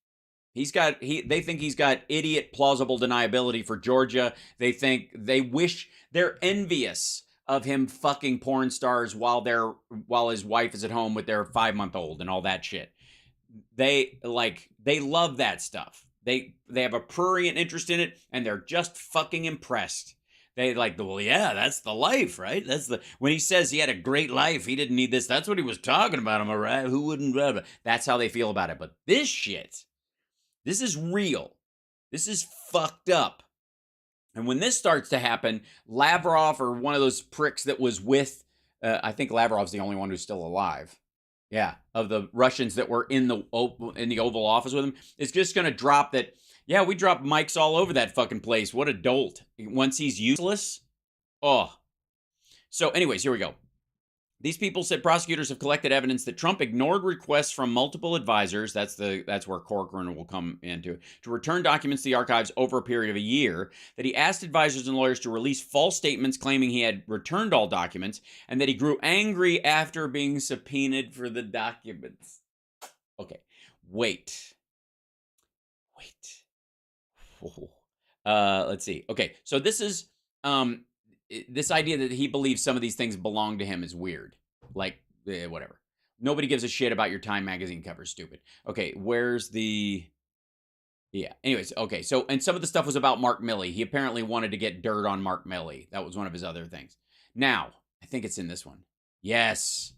They think he's got idiot plausible deniability for Georgia. They're envious of him fucking porn stars while his wife is at home with their 5-month-old and all that shit. They love that stuff. They have a prurient interest in it, and they're just fucking impressed. They well, yeah, that's the life, right? When he says he had a great life, he didn't need this. That's what he was talking about, am I right? Who wouldn't? That's how they feel about it. But this shit, this is real. This is fucked up. And when this starts to happen, Lavrov, or one of those pricks that was with, I think Lavrov's the only one who's still alive. Yeah, of the Russians that were in the Oval Office with him, is just going to drop that. Yeah, we dropped mics all over that fucking place. What a dolt. Once he's useless. Oh. So anyways, here we go. These people said prosecutors have collected evidence that Trump ignored requests from multiple advisors, that's where Corcoran will come into, to return documents to the archives over a period of a year, that he asked advisors and lawyers to release false statements claiming he had returned all documents, and that he grew angry after being subpoenaed for the documents. Okay, wait. Let's see. Okay, so this is this idea that he believes some of these things belong to him is weird. Like, whatever. Nobody gives a shit about your Time magazine cover, stupid. Okay, where's the... Yeah, anyways, okay. So, and some of the stuff was about Mark Milley. He apparently wanted to get dirt on Mark Milley. That was one of his other things. Now, I think it's in this one. Yes.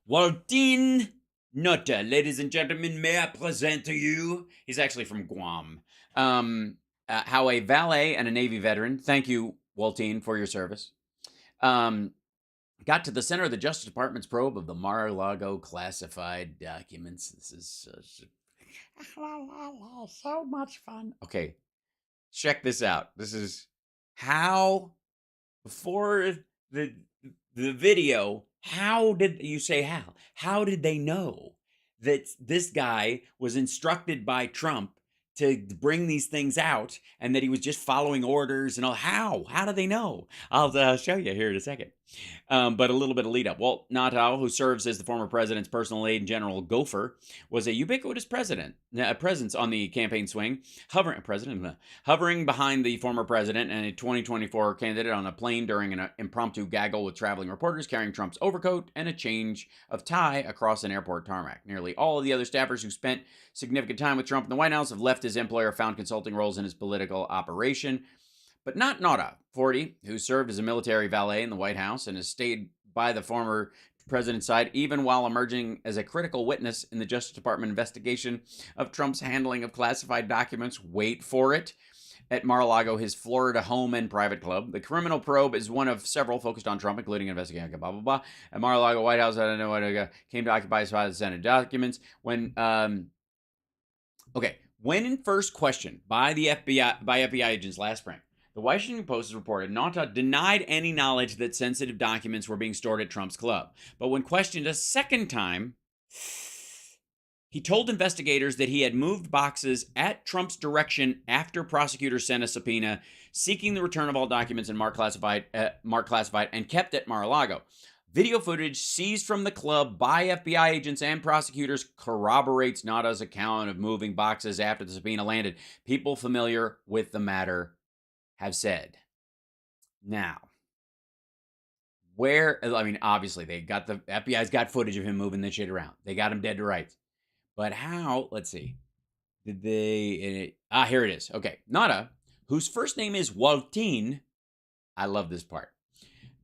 Walt Nauta, ladies and gentlemen, may I present to you... He's actually from Guam. How a valet and a Navy veteran, thank you, Waltine, for your service, got to the center of the Justice Department's probe of the Mar-a-Lago classified documents. This is so much fun. Okay, check this out. This is how, before the video, how did you say how? How did they know that this guy was instructed by Trump to bring these things out, and that he was just following orders and all? How do they know? I'll show you here in a second. But a little bit of lead up. Walt Nauta, who serves as the former president's personal aide and general gopher, was a ubiquitous presence on the campaign swing, hovering behind the former president and a 2024 candidate on a plane during an impromptu gaggle with traveling reporters, carrying Trump's overcoat and a change of tie across an airport tarmac. Nearly all of the other staffers who spent significant time with Trump in the White House have left his employer, found consulting roles in his political operation. But not Nauta, 40, who served as a military valet in the White House and has stayed by the former president's side even while emerging as a critical witness in the Justice Department investigation of Trump's handling of classified documents. Wait for it. At Mar-a-Lago, his Florida home and private club. The criminal probe is one of several focused on Trump, including investigating blah, blah, blah. At Mar-a-Lago White House, I don't know what came to occupy the Senate documents. When in first questioned by the FBI agents last spring, the Washington Post has reported Nauta denied any knowledge that sensitive documents were being stored at Trump's club. But when questioned a second time, he told investigators that he had moved boxes at Trump's direction after prosecutors sent a subpoena seeking the return of all documents marked classified and kept at Mar-a-Lago. Video footage seized from the club by FBI agents and prosecutors corroborates Nauta's account of moving boxes after the subpoena landed. People familiar with the matter have said. Now, obviously the FBI's got footage of him moving this shit around. They got him dead to rights. But how, let's see, did they, here it is. Okay, Nauta, whose first name is Waltine, I love this part,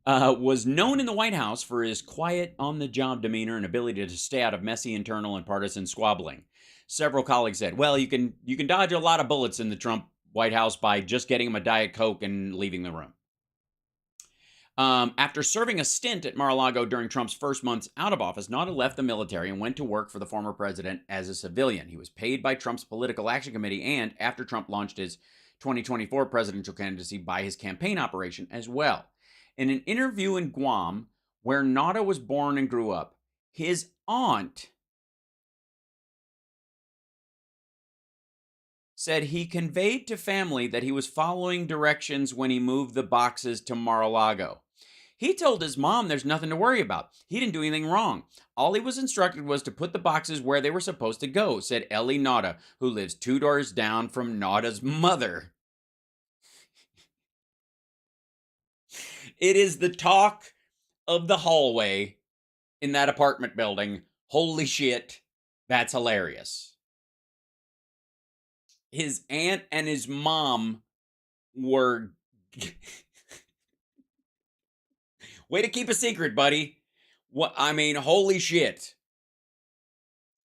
was known in the White House for his quiet, on-the-job demeanor and ability to stay out of messy internal and partisan squabbling. Several colleagues said, well, you can dodge a lot of bullets in the Trump White House by just getting him a Diet Coke and leaving the room. After serving a stint at Mar-a-Lago during Trump's first months out of office, Nauta left the military and went to work for the former president as a civilian. He was paid by Trump's Political Action Committee and, after Trump launched his 2024 presidential candidacy, by his campaign operation as well. In an interview in Guam, where Nauta was born and grew up, his aunt said he conveyed to family that he was following directions when he moved the boxes to Mar-a-Lago. He told his mom there's nothing to worry about. He didn't do anything wrong. All he was instructed was to put the boxes where they were supposed to go, said Ellie Nauta, who lives 2 doors down from Nauta's mother. It is the talk of the hallway in that apartment building. Holy shit, that's hilarious. His aunt and his mom were... Way to keep a secret, buddy. Holy shit.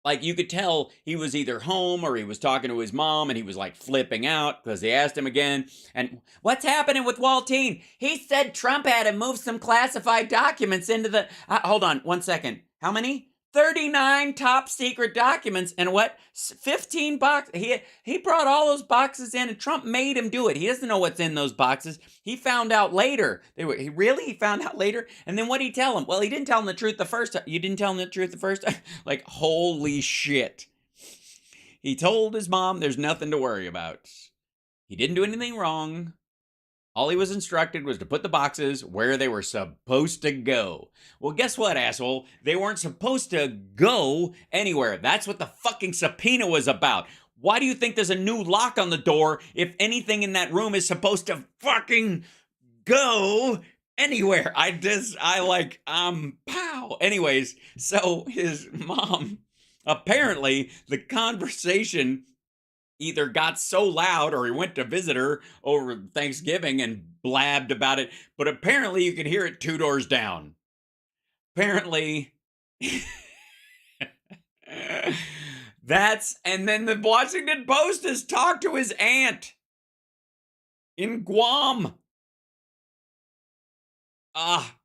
Like, you could tell he was either home or he was talking to his mom and he was like flipping out because they asked him again. And what's happening with Waltine? He said Trump had to move some classified documents into the... hold on 1 second. How many? 39 top secret documents and what? 15 boxes. He brought all those boxes in and Trump made him do it. He doesn't know what's in those boxes. He found out later. He found out later? And then what did he tell him? Well, he didn't tell him the truth the first time. You didn't tell him the truth the first time? Like, holy shit. He told his mom there's nothing to worry about. He didn't do anything wrong. All he was instructed was to put the boxes where they were supposed to go. Well, guess what, asshole? They weren't supposed to go anywhere. That's what the fucking subpoena was about. Why do you think there's a new lock on the door if anything in that room is supposed to fucking go anywhere? Pow. Anyways, so his mom, apparently the conversation either got so loud or he went to visit her over Thanksgiving and blabbed about it. But apparently you could hear it 2 doors down. Apparently. And then the Washington Post has talked to his aunt in Guam.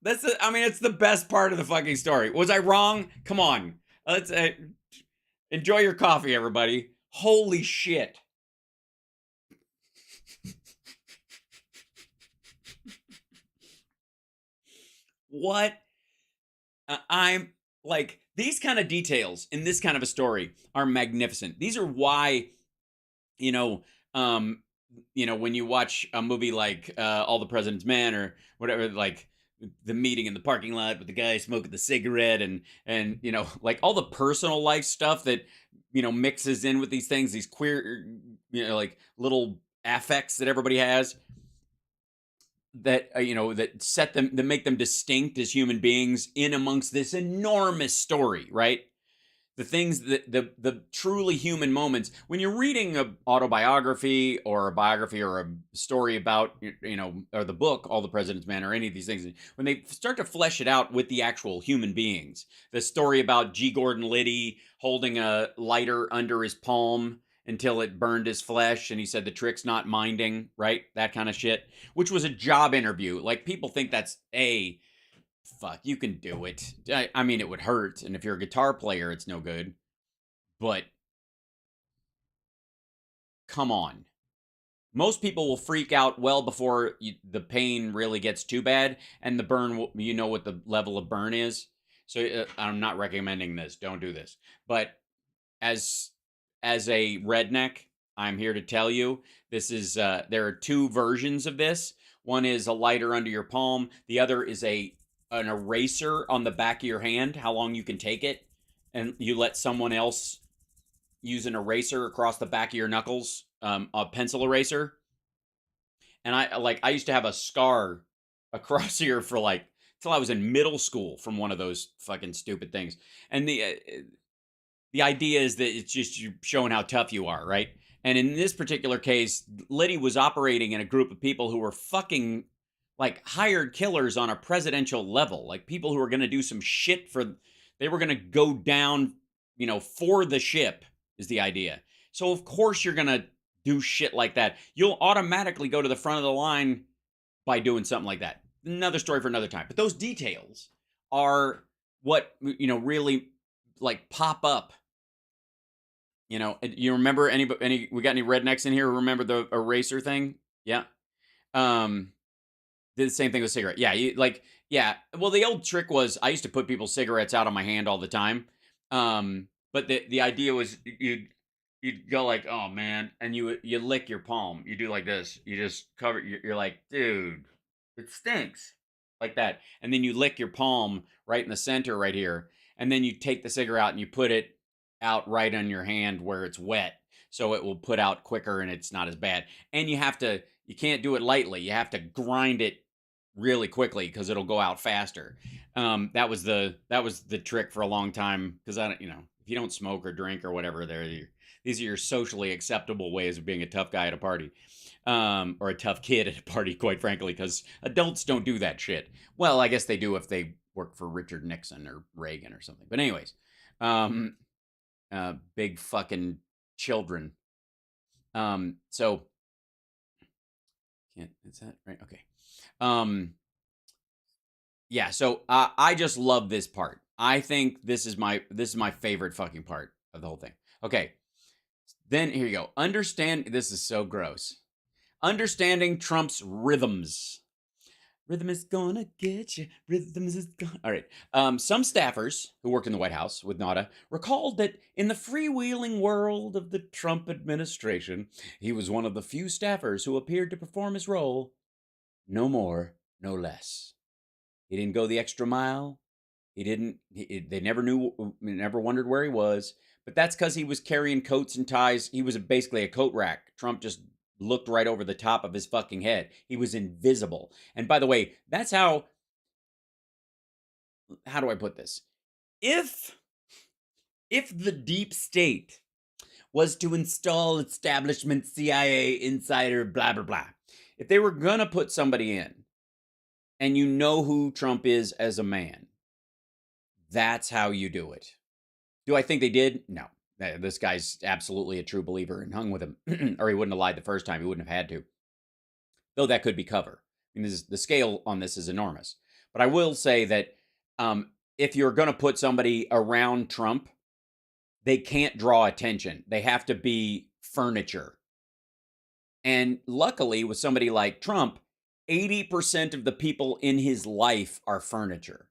It's the best part of the fucking story. Was I wrong? Come on. Let's enjoy your coffee, everybody. Holy shit. What? I'm like, these kind of details in this kind of a story are magnificent. These are why, when you watch a movie like All the President's Men or whatever, like the meeting in the parking lot with the guy smoking the cigarette, and like all the personal life stuff that mixes in with these things, these queer, like little affects that everybody has, that that set them, that make them distinct as human beings in amongst this enormous story, right? The things that the truly human moments when you're reading a autobiography or a biography or a story about or the book All the President's Men or any of these things, when they start to flesh it out with the actual human beings, the story about G. Gordon Liddy holding a lighter under his palm until it burned his flesh, and he said the trick's not minding, right? That kind of shit, which was a job interview. Like, people think that's fuck, you can do it. I mean, it would hurt, and if you're a guitar player, it's no good. But come on. Most people will freak out well before the pain really gets too bad, and the burn, you know what the level of burn is. So I'm not recommending this. Don't do this. But as a redneck, I'm here to tell you this is there are two versions of this. One is a lighter under your palm. The other is an eraser on the back of your hand, how long you can take it, and you let someone else use an eraser across the back of your knuckles, a pencil eraser. And I used to have a scar across here for like till I was in middle school from one of those fucking stupid things. And the idea is that it's just you showing how tough you are, right? And in this particular case, Liddy was operating in a group of people who were fucking like hired killers on a presidential level, like people who were going to do some shit they were going to go down, for the ship is the idea. So of course you're going to do shit like that. You'll automatically go to the front of the line by doing something like that. Another story for another time. But those details are what, really like pop up. You remember any, we got any rednecks in here who remember the eraser thing? Yeah. Did the same thing with cigarette. Yeah, yeah. Well, the old trick was I used to put people's cigarettes out on my hand all the time. But the idea was you'd go like, oh man, and you lick your palm. You do like this. You just cover. You're like, dude, it stinks, like that. And then you lick your palm right in the center, right here. And then you take the cigarette out and you put it out right on your hand where it's wet, so it will put out quicker and it's not as bad. And you can't do it lightly. You have to grind it really quickly because it'll go out faster. That was the trick for a long time, because I don't, if you don't smoke or drink or whatever, these are your socially acceptable ways of being a tough guy at a party, or a tough kid at a party, quite frankly, because adults don't do that shit. Well, I guess they do if they work for Richard Nixon or Reagan or something. But anyways, big fucking children. So is that right? Okay. Yeah, so I just love this part. I think this is my favorite fucking part of the whole thing. Okay. Then here you go. This is so gross. Understanding Trump's rhythms. Rhythm is gonna get you. Rhythms is gonna. All right. Some staffers who worked in the White House with Nauta recalled that in the freewheeling world of the Trump administration, he was one of the few staffers who appeared to perform his role, no more, no less. He didn't go the extra mile. They never never wondered where he was. But that's because he was carrying coats and ties. He was basically a coat rack. Trump just looked right over the top of his fucking head. He was invisible. And by the way, that's how do I put this? If the deep state was to install establishment CIA insider, blah, blah, blah, if they were going to put somebody in, and you know who Trump is as a man, that's how you do it. Do I think they did? No. This guy's absolutely a true believer and hung with him, or he wouldn't have lied the first time. He wouldn't have had to. Though that could be cover. I mean, the scale on this is enormous. But I will say that if you're going to put somebody around Trump, they can't draw attention. They have to be furniture. And luckily, with somebody like Trump, 80% of the people in his life are furniture.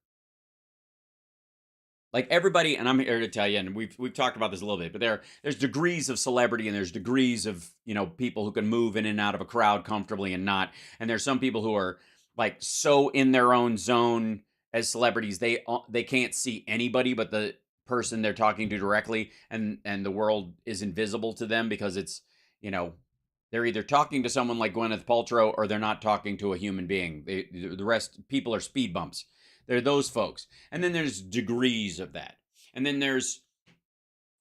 Like everybody, and I'm here to tell you, and we've talked about this a little bit, but there's degrees of celebrity, and there's degrees of people who can move in and out of a crowd comfortably and not. And there's some people who are like so in their own zone as celebrities, they can't see anybody but the person they're talking to directly, and the world is invisible to them because it's, you know, they're either talking to someone like Gwyneth Paltrow or they're not talking to a human being. The rest people are speed bumps. They're those folks, and then there's degrees of that, and then there's,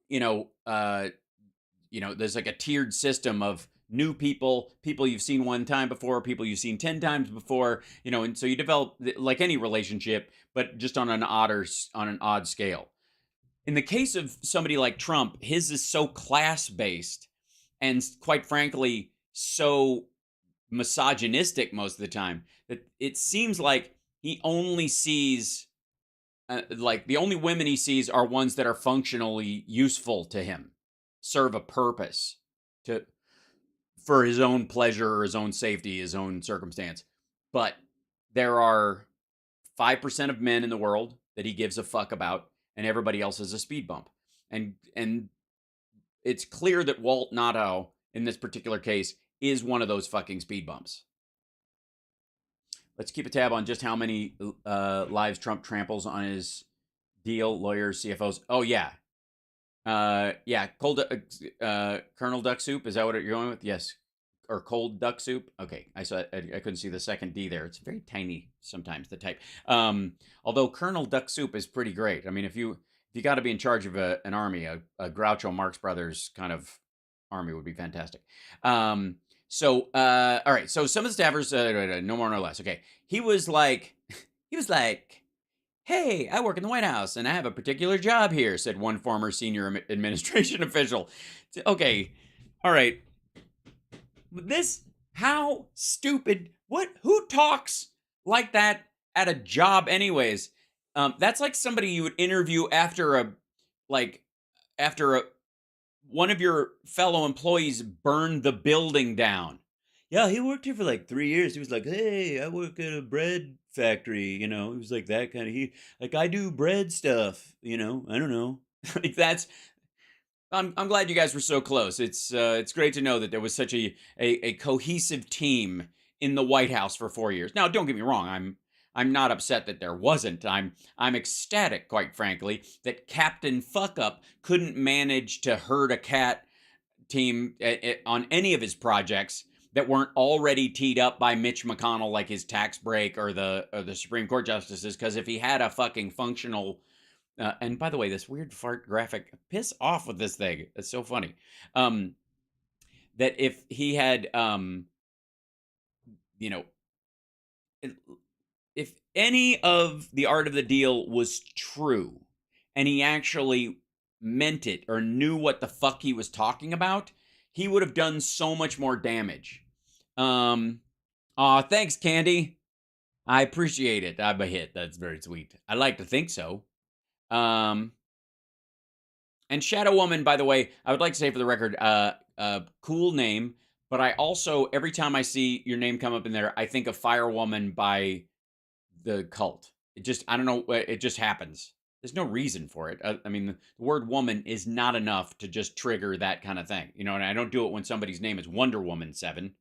you know, there's like a tiered system of new people, people you've seen one time before, people you've seen 10 times before, and so you develop like any relationship, but just on an odd scale. In the case of somebody like Trump, his is so class based and quite frankly so misogynistic most of the time that it seems like he only sees like the only women he sees are ones that are functionally useful to him, serve a purpose to for his own pleasure or his own safety, his own circumstance. But there are 5% of men in the world that he gives a fuck about, and everybody else is a speed bump. And it's clear that Walt Nauta in this particular case is one of those fucking speed bumps. Let's keep a tab on just how many lives Trump tramples on his deal, lawyers, CFOs. Oh yeah, cold Colonel Duck Soup. Is that what you're going with? Yes, or cold duck soup. Okay, I saw. I couldn't see the second D there. It's very tiny sometimes. The type. Although Colonel Duck Soup is pretty great. I mean, if you got to be in charge of an army, a Groucho Marx Brothers kind of army would be fantastic. All right. So some of the staffers, no more, no less. Okay, he was like, "Hey, I work in the White House and I have a particular job here," said one former senior administration official. Okay, all right. How stupid, who talks like that at a job anyways? That's like somebody you would interview after one of your fellow employees burned the building down. Yeah, he worked here for like 3 years. He was like, "Hey, I work at a bread factory." He was like that kind of. I do bread stuff. I don't know. Like that's. I'm glad you guys were so close. It's great to know that there was such a cohesive team in the White House for 4 years. Now, don't get me wrong. I'm not upset that there wasn't. I'm ecstatic, quite frankly, that Captain Fuck Up couldn't manage to herd a cat team on any of his projects that weren't already teed up by Mitch McConnell, like his tax break or the Supreme Court justices. Because if he had a fucking functional and by the way, this weird fart graphic, piss off with this thing. It's so funny. That if he had, you know, if any of the art of the deal was true and he actually meant it or knew what the fuck he was talking about, he would have done so much more damage. Thanks, Candy. I appreciate it. I'm a hit. That's very sweet. I like to think so. And Shadow Woman, by the way, I would like to say for the record, cool name. But I also, every time I see your name come up in there, I think of Fire Woman by the Cult. I don't know, it just happens. There's no reason for it. I mean, the word woman is not enough to just trigger that kind of thing. And I don't do it when somebody's name is Wonder Woman 7.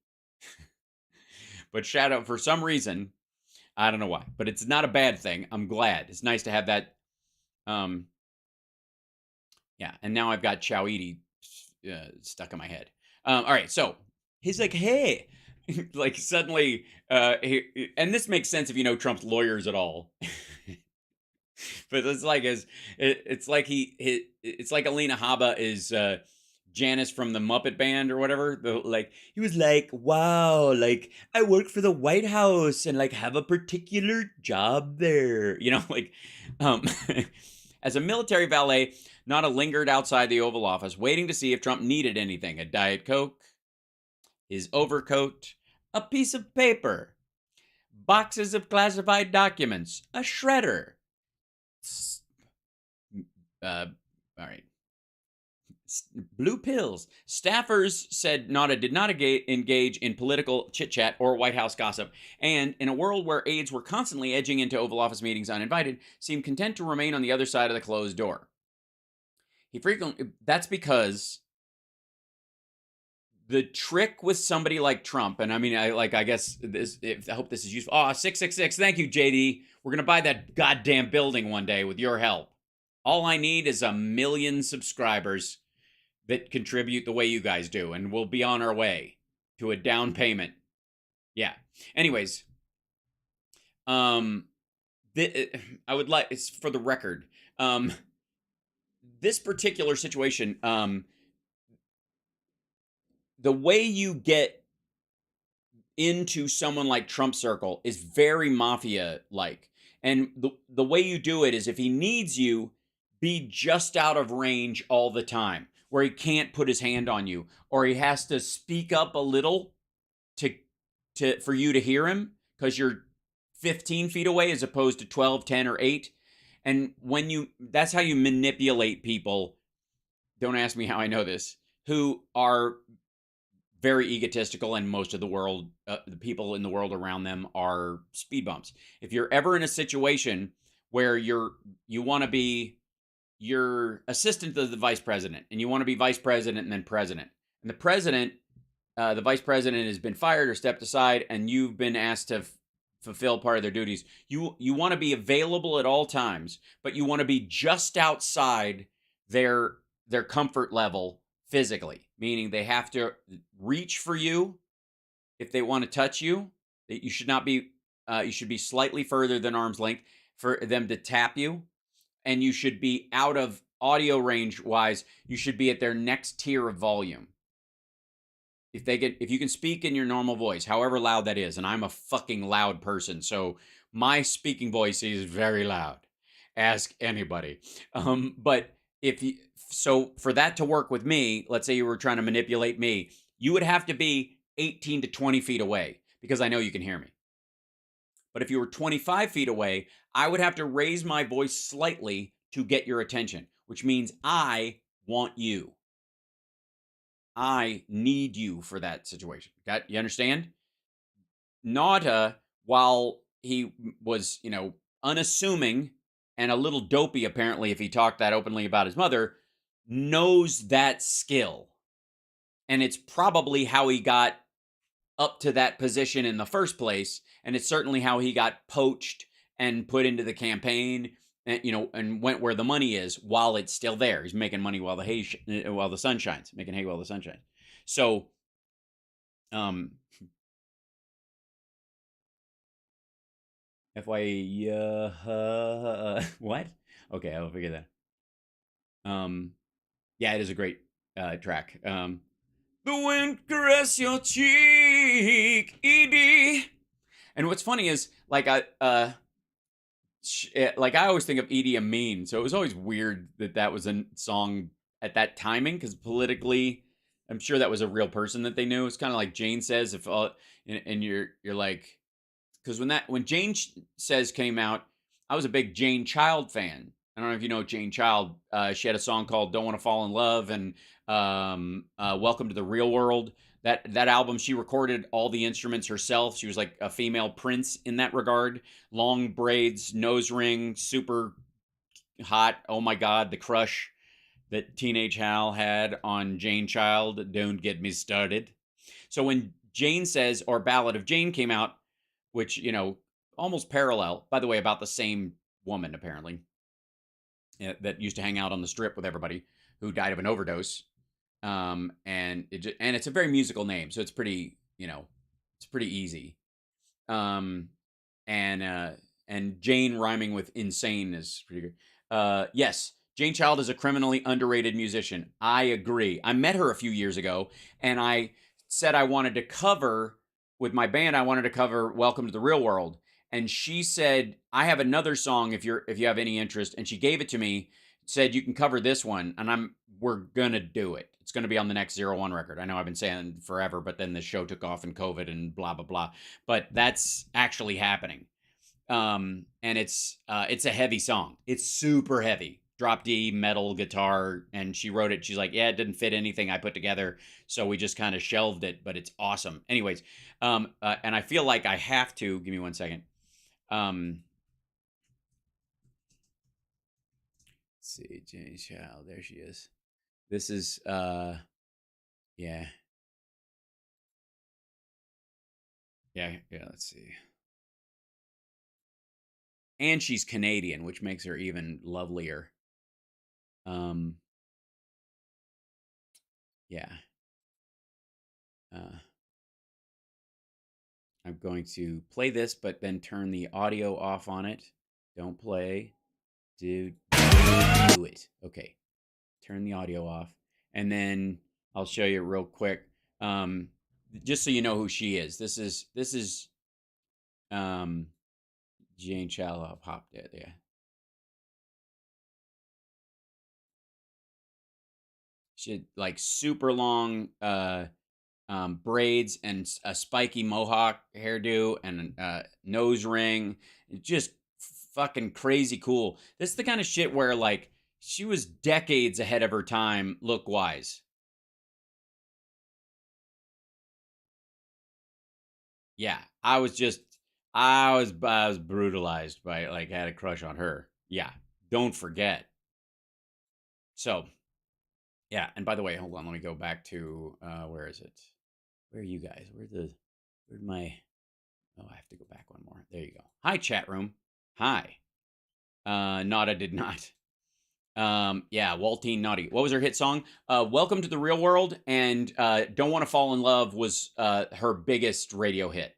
But Shadow, for some reason, I don't know why, but it's not a bad thing. I'm glad. It's nice to have that. Yeah, and now I've got Chowidi stuck in my head. All right, so he's like, "Hey," like suddenly, and this makes sense if you know Trump's lawyers at all. But it's like it's like it's like Alina Habba is Janice from the Muppet Band or whatever. Like he was like, "Wow, like I work for the White House and like have a particular job there," like. As a military valet, Nauta lingered outside the Oval Office, waiting to see if Trump needed anything: a Diet Coke, his overcoat, a piece of paper, boxes of classified documents, a shredder. All right. Blue pills. Staffers said Nauta did not engage in political chit-chat or White House gossip, and in a world where aides were constantly edging into Oval Office meetings uninvited, seemed content to remain on the other side of the closed door. That's because the trick with somebody like Trump, and I mean, I guess this. I hope this is useful. Oh, 666. Thank you, JD. We're gonna buy that goddamn building one day with your help. All I need is 1 million subscribers that contribute the way you guys do, and we'll be on our way to a down payment. Yeah. Anyways, um, I would like, it's for the record, this particular situation, the way you get into someone like Trump circle is very mafia like. And the way you do it is if he needs you, be just out of range all the time, where he can't put his hand on you, or he has to speak up a little to for you to hear him because you're 15 feet away as opposed to 12, 10, or 8. And when you that's how you manipulate people. Don't ask me how I know this, who are very egotistical, and most of the world, the people in the world around them are speed bumps. If you're ever in a situation where you want to be your assistant to the vice president, and you want to be vice president and then president, and the vice president has been fired or stepped aside, and you've been asked to fulfill part of their duties. You want to be available at all times, but you want to be just outside their comfort level physically, meaning they have to reach for you if they want to touch you. That you should not be. You should be slightly further than arm's length for them to tap you, and you should be out of audio range wise. You should be at their next tier of volume. If you can speak in your normal voice, however loud that is, and I'm a fucking loud person, so my speaking voice is very loud. Ask anybody. But if you so for that to work with me, let's say you were trying to manipulate me, you would have to be 18 to 20 feet away because I know you can hear me. But if you were 25 feet away, I would have to raise my voice slightly to get your attention, which means I want you. I need you for that situation. You understand? Nauta, while he was, unassuming and a little dopey, apparently, if he talked that openly about his mother, knows that skill. And it's probably how he got up to that position in the first place. And it's certainly how he got poached and put into the campaign and went where the money is while it's still there. He's making money while the sun shines, making hay while the sun shines. So, what? Okay, I'll figure that. Yeah, it is a great track. The wind caress your cheek, Edie. And what's funny is like I always think of Edie Amin, so it was always weird that was a song at that timing because politically, I'm sure that was a real person that they knew. It's kind of like Jane Says, if and you're like, because when Jane Says came out, I was a big Jane Child fan. I don't know if you know Jane Child. She had a song called "Don't Want to Fall in Love" and "Welcome to the Real World." That album, she recorded all the instruments herself. She was like a female Prince in that regard. Long braids, nose ring, super hot. Oh my God, the crush that Teenage Hal had on Jane Child. Don't get me started. So when Jane Says or Ballad of Jane came out, which, almost parallel, by the way, about the same woman, apparently, that used to hang out on the strip with everybody, who died of an overdose. And it's a very musical name, so it's pretty, it's pretty easy. And Jane rhyming with insane is pretty good. Yes, Jane Child is a criminally underrated musician. I agree. I met her a few years ago, and I said I wanted to cover with my band. I wanted to cover "Welcome to the Real World," and she said, "I have another song if you have any interest." And she gave it to me. Said, "You can cover this one," and we're gonna do it. It's gonna be on the next 01 record. I know I've been saying forever, but then the show took off in COVID and blah blah blah. But that's actually happening. And it's a heavy song. It's super heavy. Drop D, metal guitar, and she wrote it. She's like, yeah, it didn't fit anything I put together, so we just kind of shelved it. But it's awesome. Anyways, and I feel like I have to give me 1 second. Let's see, Jane Child. There she is. This is yeah. Yeah, yeah, let's see. And she's Canadian, which makes her even lovelier. Um, yeah. Uh, I'm going to play this, but then turn the audio off on it. Don't play. Do it. Okay. Turn the audio off. And then I'll show you real quick. Um, just so you know who she is. This is Jane Challow popped it. Yeah. She had like super long braids and a spiky mohawk hairdo and a nose ring. Just fucking crazy cool. This is the kind of shit where like she was decades ahead of her time look wise. Yeah, I was brutalized by like had a crush on her. Yeah, don't forget. So yeah, and by the way, hold on, let me go back to where is it? Where are you guys? Where'd my Oh, I have to go back one more. There you go. Hi, chat room. Hi. Nauta did not. Yeah, Waltine Naughty. What was her hit song? Welcome to the Real World and Don't Want to Fall in Love was her biggest radio hit.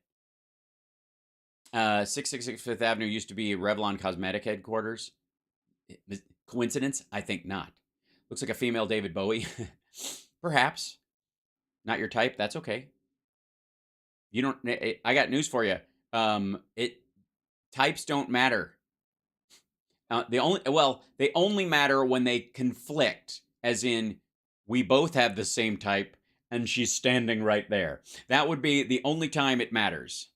666 Fifth Avenue used to be Revlon Cosmetic headquarters. Coincidence? I think not. Looks like a female David Bowie. Perhaps. Not your type. That's okay. You don't. I got news for you. It types don't matter. They only matter when they conflict, as in we both have the same type and she's standing right there. That would be the only time it matters.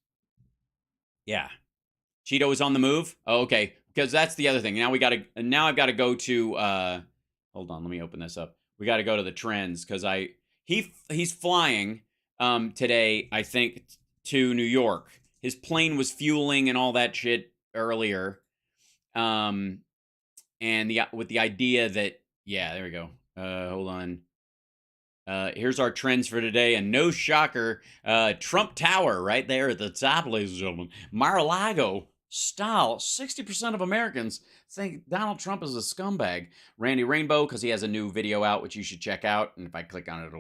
Yeah. Cheeto is on the move. Oh, okay, because that's the other thing. Now I've got to go to hold on, let me open this up. We got to go to the trends cuz he's flying today, I think, to New York. His plane was fueling and all that shit earlier. Um and with the idea that yeah, there we go. Hold on. Here's our trends for today, and no shocker, Trump Tower right there at the top, ladies and gentlemen. Mar-a-Lago style. 60% of Americans think Donald Trump is a scumbag. Randy Rainbow, because he has a new video out, which you should check out. And if I click on it,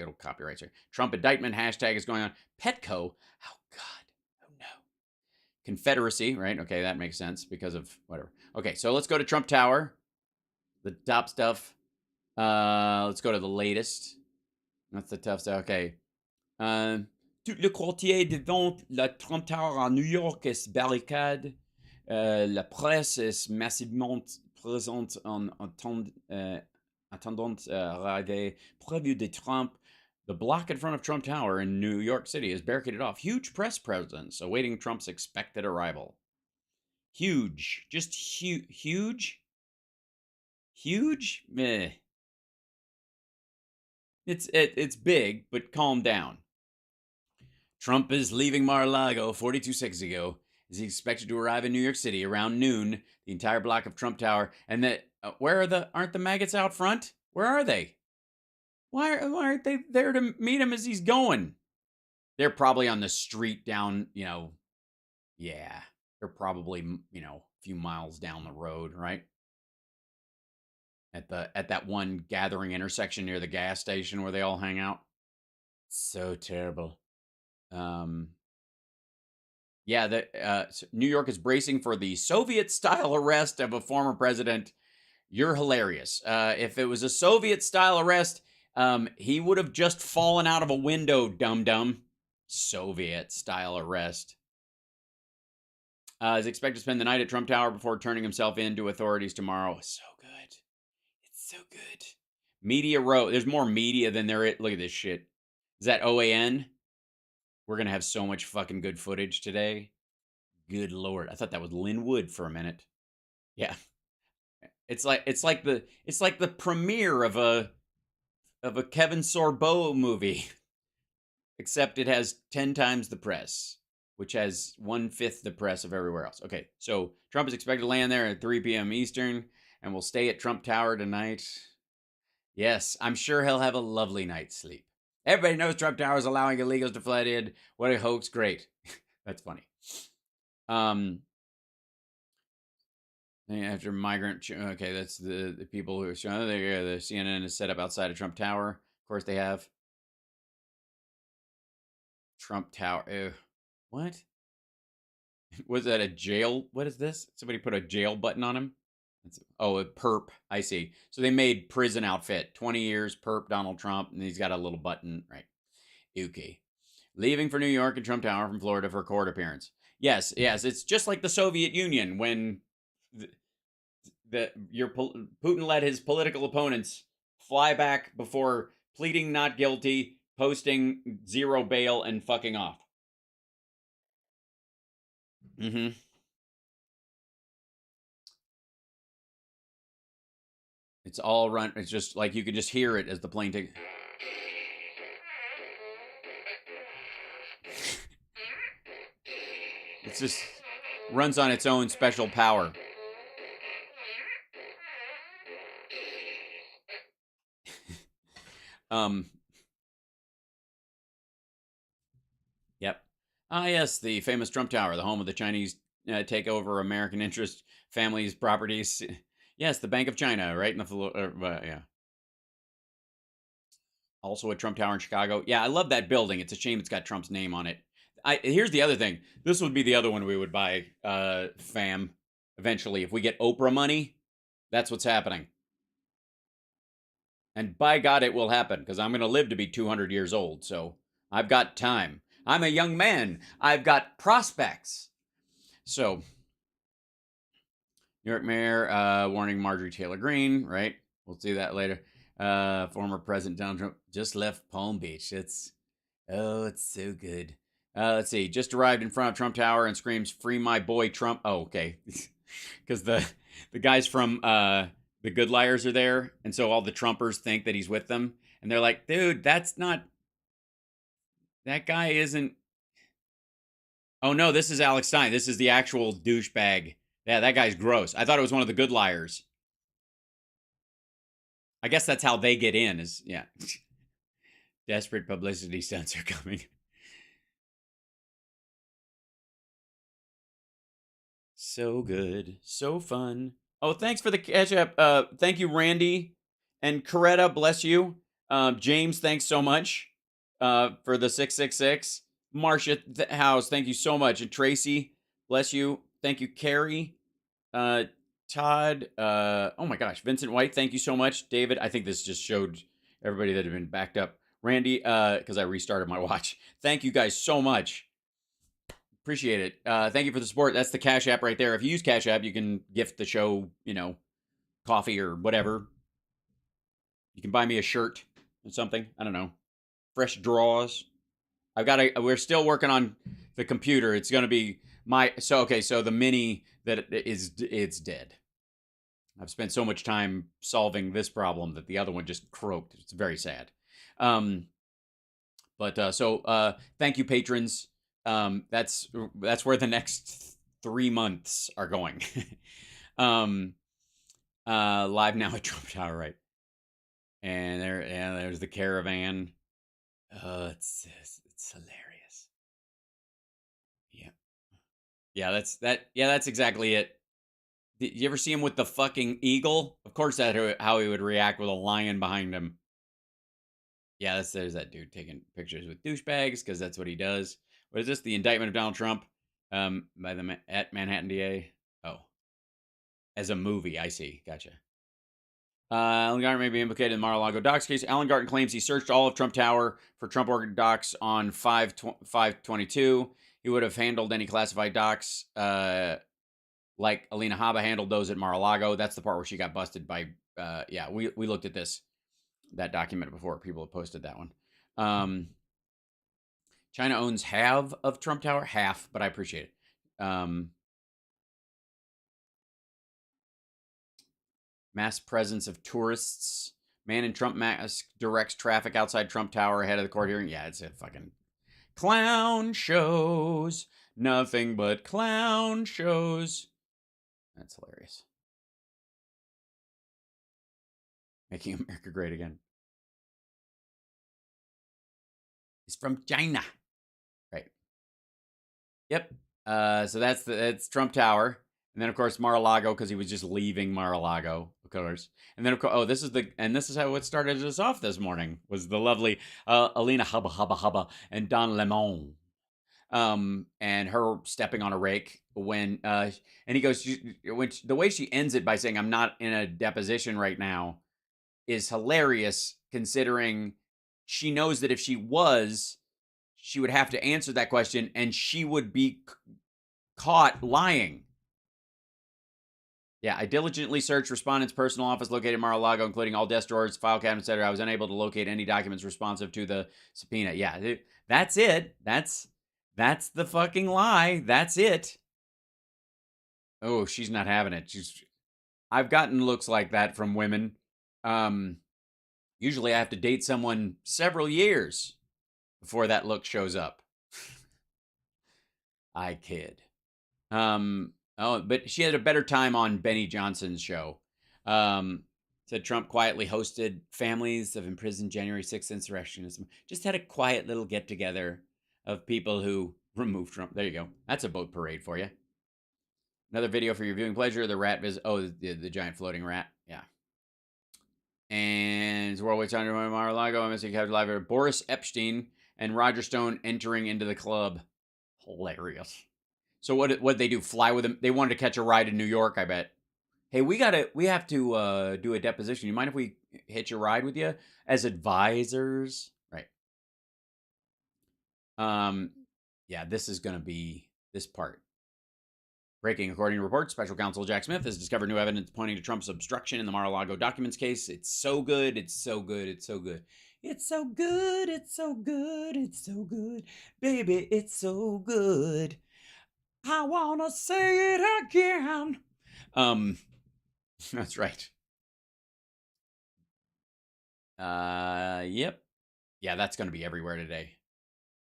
it'll copyright you. Trump indictment hashtag is going on. Petco. Oh God. Oh no. Confederacy, right? Okay, that makes sense because of whatever. Okay, so let's go to Trump Tower. The top stuff. Let's go to the latest. That's the tough stuff. Okay. Tout le quartier devant la Trump Tower à New York est barricade. La presse est massivement présente en attendant arrivée prévue de Trump. The block in front of Trump Tower in New York City is barricaded off. Huge press presence awaiting Trump's expected arrival. Huge. Just huge? Huge? Meh. It's big, but calm down. Trump is leaving Mar-a-Lago 42 seconds ago. Is he expected to arrive in New York City around noon? The entire block of Trump Tower, and that where aren't the maggots out front? Where are they? Why aren't they there to meet him as he's going? They're probably on the street down. Yeah, they're probably a few miles down the road, right? At that one gathering intersection near the gas station where they all hang out. So terrible. Yeah, New York is bracing for the Soviet-style arrest of a former president. You're hilarious. If it was a Soviet-style arrest, he would have just fallen out of a window, dum-dum. Soviet-style arrest. Is expected to spend the night at Trump Tower before turning himself in to authorities tomorrow. So good. It's so good. Media Row. There's more media than there is. Look at this shit. Is that OAN? We're going to have so much fucking good footage today. Good Lord. I thought that was Lynn Wood for a minute. Yeah. It's like the premiere of a Kevin Sorbo movie, except it has 10 times the press, which has 1/5 the press of everywhere else. Okay, so Trump is expected to land there at 3 p.m. Eastern, and will stay at Trump Tower tonight. Yes, I'm sure he'll have a lovely night's sleep. Everybody knows Trump Tower is allowing illegals to flood in. What a hoax. Great. That's funny. After migrant, okay, that's the people who are showing. The CNN is set up outside of Trump Tower. Of course, they have Trump Tower. Ew. What? Was that a jail? What is this? Somebody put a jail button on him? A perp. I see. So they made prison outfit. 20 years, perp Donald Trump, and he's got a little button. Right. Okay. Leaving for New York and Trump Tower from Florida for court appearance. Yes, yes. It's just like the Soviet Union when Putin let his political opponents fly back before pleading not guilty, posting zero bail, and fucking off. Mm-hmm. It's all run. It's just like you could just hear it as the plane takes. It's just runs on its own special power. um. Yep. Ah, yes, the famous Trump Tower, the home of the Chinese take over American interest families' properties. Yes, the Bank of China, right in the yeah. Also a Trump Tower in Chicago. Yeah, I love that building. It's a shame it's got Trump's name on it. Here's the other thing. This would be the other one we would buy, fam. Eventually, if we get Oprah money, that's what's happening. And by God, it will happen because I'm going to live to be 200 years old. So I've got time. I'm a young man. I've got prospects. So, New York Mayor warning Marjorie Taylor Greene, right? We'll see that later. Former President Donald Trump just left Palm Beach. It's so good. Let's see. Just arrived in front of Trump Tower and screams, "Free my boy Trump!" Oh, okay, because the guys from the Good Liars are there, and so all the Trumpers think that he's with them, and they're like, "Dude, that's not. That guy isn't." Oh no, this is Alex Stein. This is the actual douchebag. Yeah, that guy's gross. I thought it was one of the Good Liars. I guess that's how they get in. Is yeah. Desperate publicity stunts are coming. So good. So fun. Oh, thanks for the catch up. Thank you, Randy and Coretta. Bless you. James, thanks so much for the 666. Marcia House, thank you so much. And Tracy, bless you. Thank you, Carrie. Uh, Todd. Oh my gosh. Vincent White, thank you so much. David, I think this just showed everybody that had been backed up. Randy, because I restarted my watch. Thank you guys so much. Appreciate it. Thank you for the support. That's the Cash App right there. If you use Cash App, you can gift the show, coffee or whatever. You can buy me a shirt or something. I don't know. Fresh draws. We're still working on the computer. It's going to be so the mini it's dead. I've spent so much time solving this problem that the other one just croaked. It's very sad. Thank you, patrons. That's where the next 3 months are going. Live now at Trump Tower, right? And there's the caravan. It's hilarious. Yeah, yeah, that's exactly it. Did you ever see him with the fucking eagle? Of course, that's how he would react with a lion behind him. Yeah, there's that dude taking pictures with douchebags because that's what he does. What is this? The indictment of Donald Trump by the at Manhattan DA. Oh, as a movie. I see. Gotcha. Alan Garten may be implicated in the Mar-a-Lago docs case. Alan Garten claims he searched all of Trump Tower for Trump organ docs on 5/22. He would have handled any classified docs like Alina Habba handled those at Mar-a-Lago. That's the part where she got busted by. We looked at that document before. People have posted that one. China owns half of Trump Tower, half, but I appreciate it. Mass presence of tourists. Man in Trump mask directs traffic outside Trump Tower ahead of the court hearing. Yeah, it's a fucking clown shows. Nothing but clown shows. That's hilarious. Making America great again. is from China. Right. Yep. So that's Trump Tower, and then of course Mar-a-Lago because he was just leaving Mar-a-Lago, of course. And then of course, this is how it started us off this morning was the lovely Alina Hubba Hubba Hubba and Don Lemon, and her stepping on a rake when and he goes the way she ends it by saying I'm not in a deposition right now is hilarious considering she knows that if she was, she would have to answer that question and she would be caught lying. Yeah, I diligently searched respondent's personal office located in Mar-a-Lago, including all desk drawers, file cabinets, etc. I was unable to locate any documents responsive to the subpoena. Yeah, that's it. That's the fucking lie. That's it. Oh, she's not having it. I've gotten looks like that from women. Usually I have to date someone several years before that look shows up. I kid. But she had a better time on Benny Johnson's show. Said Trump quietly hosted families of imprisoned January 6th insurrectionists. Just had a quiet little get together of people who removed Trump. There you go. That's a boat parade for you. Another video for your viewing pleasure. The rat visit. Oh, the giant floating rat. Yeah. And it's Worldwide Time Mar-a-Lago. MSC Captain Live. Boris Epstein and Roger Stone entering into the club. Hilarious. So what they do? Fly with them? They wanted to catch a ride in New York, I bet. Hey, we have to do a deposition. You mind if we hitch a ride with you as advisors? Right. Yeah, this is gonna be this part. Breaking, according to reports, Special Counsel Jack Smith has discovered new evidence pointing to Trump's obstruction in the Mar-a-Lago documents case. It's so good. It's so good. It's so good. It's so good. It's so good. It's so good. Baby, it's so good. I wanna say it again. That's right. Yep. Yeah, that's gonna be everywhere today.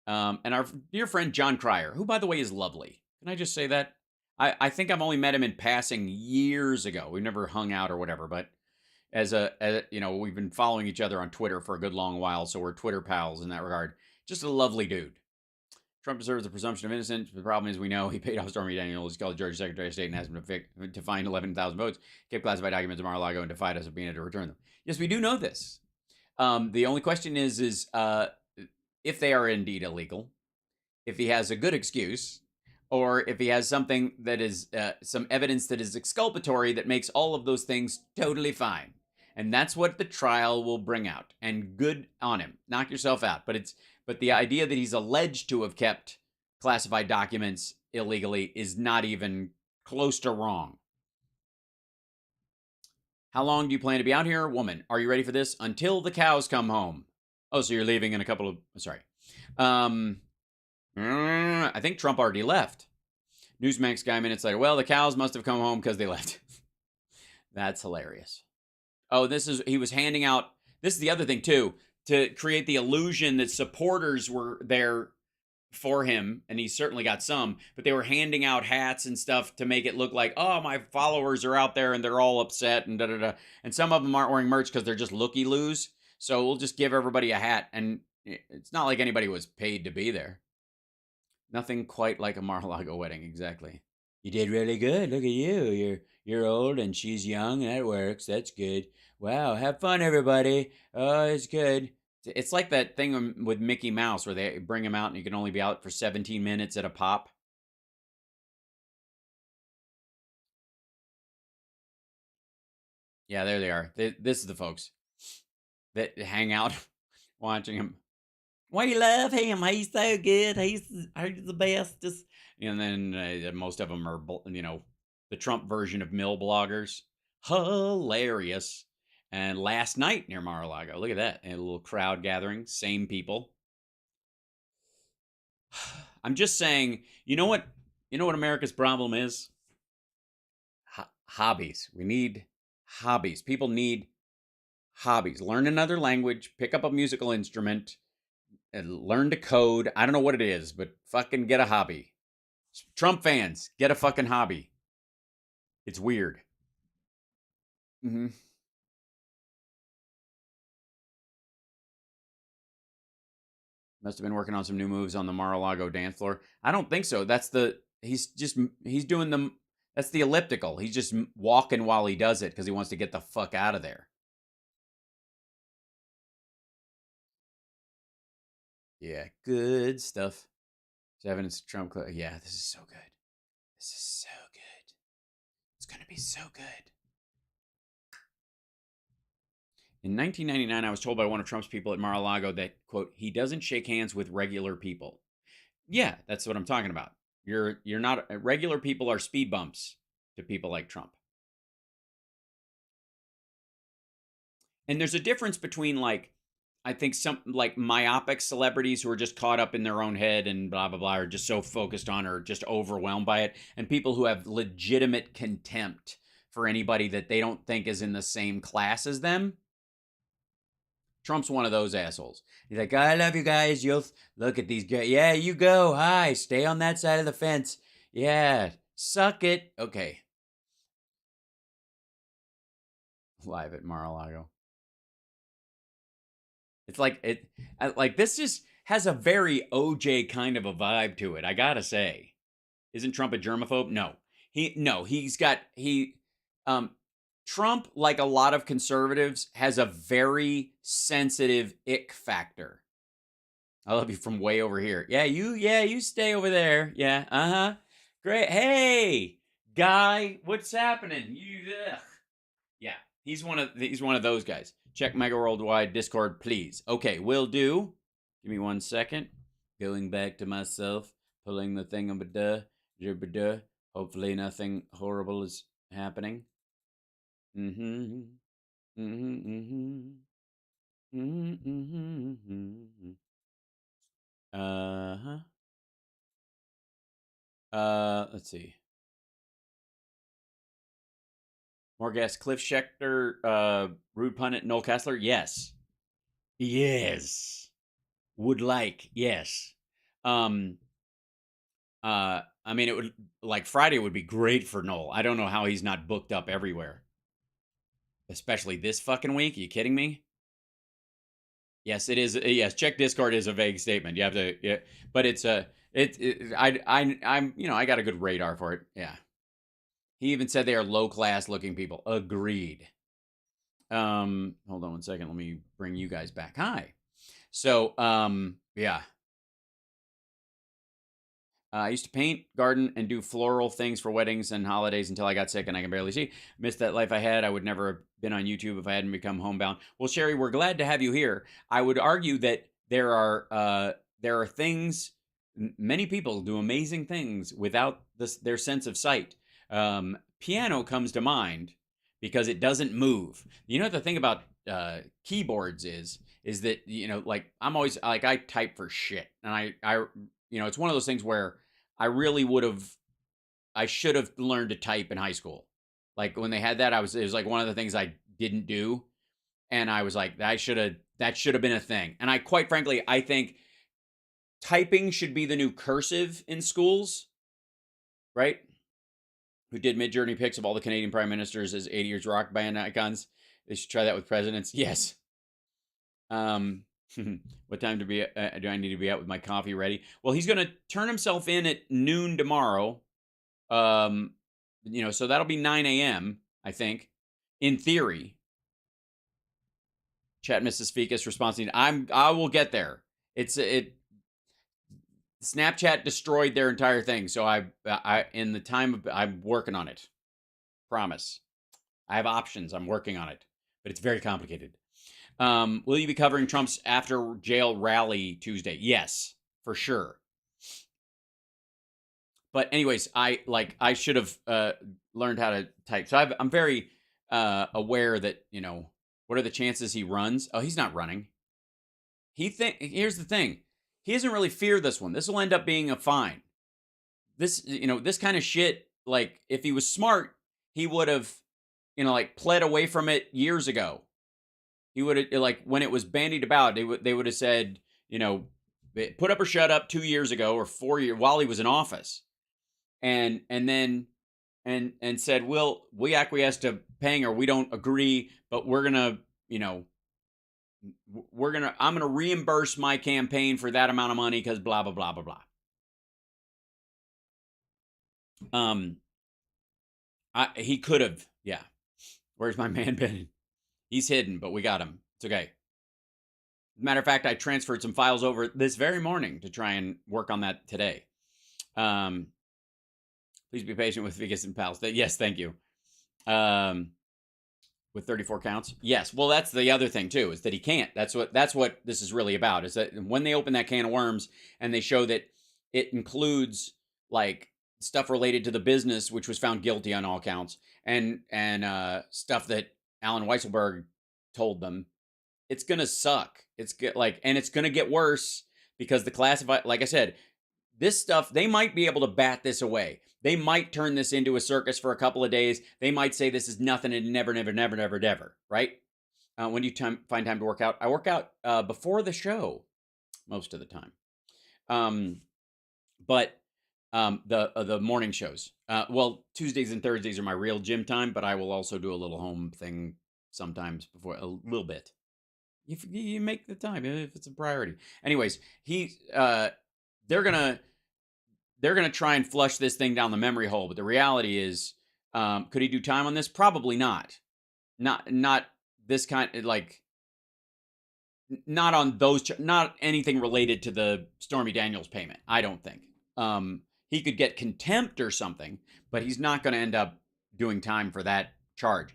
And our dear friend John Cryer, who by the way is lovely. Can I just say that? I think I've only met him in passing years ago. We've never hung out or whatever, but we've been following each other on Twitter for a good long while, so we're Twitter pals in that regard. Just a lovely dude. Trump deserves the presumption of innocence. The problem is we know he paid off Stormy Daniels, called Georgia Secretary of State, and asked him to find 11,000 votes, kept classified documents in Mar-a-Lago, and defied a subpoena to return them. Yes, we do know this. The only question is if they are indeed illegal, if he has a good excuse, or if he has something that is some evidence that is exculpatory that makes all of those things totally fine. And that's what the trial will bring out. And good on him. Knock yourself out. But the idea that he's alleged to have kept classified documents illegally is not even close to wrong. How long do you plan to be out here? Woman, are you ready for this? Until the cows come home. Oh, so you're leaving in a couple of... Sorry. I think Trump already left. Newsmax guy minutes later. Well, the cows must have come home because they left. That's hilarious. Oh, he was handing out... This is the other thing, too. To create the illusion that supporters were there for him, and he certainly got some, but they were handing out hats and stuff to make it look like, oh, my followers are out there and they're all upset and da-da-da. And some of them aren't wearing merch because they're just looky-loos. So we'll just give everybody a hat. And it's not like anybody was paid to be there. Nothing quite like a Mar-a-Lago wedding, exactly. You did really good. Look at you. You're old and she's young. That works. That's good. Wow, have fun, everybody. Oh, it's good. It's like that thing with Mickey Mouse where they bring him out and you can only be out for 17 minutes at a pop. Yeah, there they are. This is the folks that hang out watching him. We love him. He's so good. He's the best. And then most of them are, the Trump version of mill bloggers. Hilarious. And last night near Mar-a-Lago, look at that. A little crowd gathering. Same people. I'm just saying, you know what America's problem is? Hobbies. We need hobbies. People need hobbies. Learn another language, pick up a musical instrument, and learn to code. I don't know what it is, but fucking get a hobby. Trump fans, get a fucking hobby. It's weird. Mm-hmm. Must have been working on some new moves on the Mar-a-Lago dance floor. I don't think so. He's doing them. That's the elliptical. He's just walking while he does it because he wants to get the fuck out of there. Yeah, good stuff. Evidence Trump. Yeah, this is so good. This is so good. It's gonna be so good. In 1999, I was told by one of Trump's people at Mar-a-Lago that, quote, he doesn't shake hands with regular people. Yeah, that's what I'm talking about. You're not regular people are speed bumps to people like Trump. And there's a difference between like I think some like myopic celebrities who are just caught up in their own head and blah blah blah are just so focused on or just overwhelmed by it, and people who have legitimate contempt for anybody that they don't think is in the same class as them. Trump's one of those assholes. He's like, I love you guys. You'll look at these guys. Yeah, you go. Hi, stay on that side of the fence. Yeah, suck it. Okay. Live at Mar-a-Lago. It's like like this just has a very OJ kind of a vibe to it. I gotta say, isn't Trump a germaphobe? No, he's got um Trump, like a lot of conservatives, has a very sensitive ick factor. I love you from way over here. Yeah, you stay over there. Yeah, great. Hey, guy, what's happening? Ugh. Yeah, he's one of those guys. Check Megaworldwide Discord, please. Okay, will do. Give me 1 second. Going back to myself, pulling the thing of a duh. Hopefully nothing horrible is happening. Mm-hmm. Mm-hmm. Mm-hmm. Mm-hmm. Uh-huh. Let's see. More guests. Cliff Schechter, Rude Pundit, Noel Kessler. Yes. Yes. Would like. Yes. Um, I mean, it would like Friday would be great for Noel. I don't know how he's not booked up everywhere, especially this fucking week. Are you kidding me? Yes, it is. Yes, check Discord is a vague statement. You have to, yeah, but it's a, I'm, I got a good radar for it. Yeah. He even said they are low class looking people. Agreed. Hold on 1 second. Let me bring you guys back. Hi. So, yeah. I used to paint, garden, and do floral things for weddings and holidays until I got sick and I can barely see. Missed that life I had. I would never have been on YouTube if I hadn't become homebound. Well, Sherry, we're glad to have you here. I would argue that there are things. Many people do amazing things without their sense of sight. Piano comes to mind because it doesn't move. You know what the thing about keyboards is that like I'm always like I type for shit and I it's one of those things where I really I should have learned to type in high school. Like when they had that, it was like one of the things I didn't do. And I was like, that should have been a thing. And I quite frankly, I think typing should be the new cursive in schools, right? Who did mid-journey pics of all the Canadian prime ministers as 80 years rock band icons. They should try that with presidents. Yes. What time do I need to be out with my coffee ready? Well, he's going to turn himself in at noon tomorrow. So that'll be 9 a.m. I think, in theory. Chat Mrs. Ficus responding. I will get there. Snapchat destroyed their entire thing, so I in the time I'm working on it. Promise. I have options. I'm working on it, but it's very complicated. Will you be covering Trump's after jail rally Tuesday? Yes, for sure. But anyways, I should have learned how to type. So I'm very aware that what are the chances he runs? Oh, he's not running. Here's the thing. He doesn't really fear this one. This will end up being a fine. This kind of shit. Like if he was smart, he would have like pled away from it years ago. He would have like when it was bandied about, they would have said, put up or shut up 2 years ago or 4 years while he was in office, and then said, we acquiesce to paying or we don't agree, but we're gonna I'm gonna reimburse my campaign for that amount of money because blah blah blah blah blah. He could have, yeah. Where's my man been? He's hidden, but we got him. It's okay. Matter of fact, I transferred some files over this very morning to try and work on that today. Please be patient with Vegas and Pals. Yes, thank you. With 34 counts, yes. Well, that's the other thing too, is that he can't. That's what this is really about. Is that when they open that can of worms and they show that it includes like stuff related to the business, which was found guilty on all counts, and stuff that Alan Weisselberg told them, it's gonna suck. It's like, and it's gonna get worse because the classified, like I said, this stuff, they might be able to bat this away. They might turn this into a circus for a couple of days. They might say this is nothing and never, never, never, never, never, right? When do you find time to work out? I work out before the show most of the time. But the morning shows. Well, Tuesdays and Thursdays are my real gym time, but I will also do a little home thing sometimes before, a little bit. You make the time if it's a priority. Anyways, they're gonna try and flush this thing down the memory hole, but the reality is, could he do time on this? Probably not. Not this kind, like not on those, not anything related to the Stormy Daniels payment. I don't think. He could get contempt or something, but he's not going to end up doing time for that charge.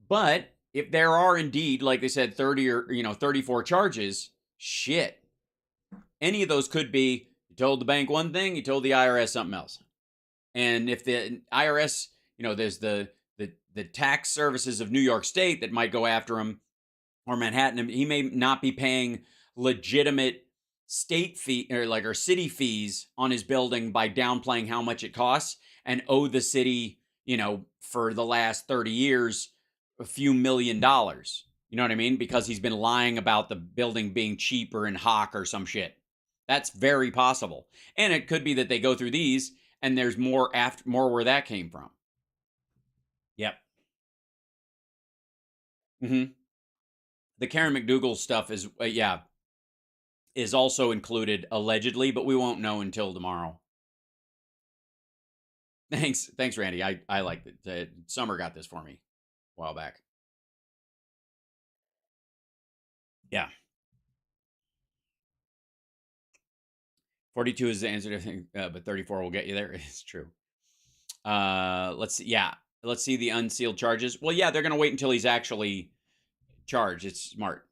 But if there are indeed, like they said, 30 or 34 charges, shit. Any of those could be, you told the bank one thing, you told the IRS something else. And if the IRS, there's the tax services of New York State that might go after him, or Manhattan, he may not be paying legitimate state fee or city fees on his building by downplaying how much it costs and owe the city, for the last 30 years, a few $1 million. You know what I mean? Because he's been lying about the building being cheaper in hock or some shit. That's very possible. And it could be that they go through these and there's more where that came from. Yep. Mm-hmm. The Karen McDougal stuff is also included allegedly, but we won't know until tomorrow. Thanks, Randy. I liked it. Summer got this for me a while back. Yeah. 42 is the answer to everything, but 34 will get you there. It's true. Let's see. Yeah. Let's see the unsealed charges. Well, yeah, they're going to wait until he's actually charged. It's smart.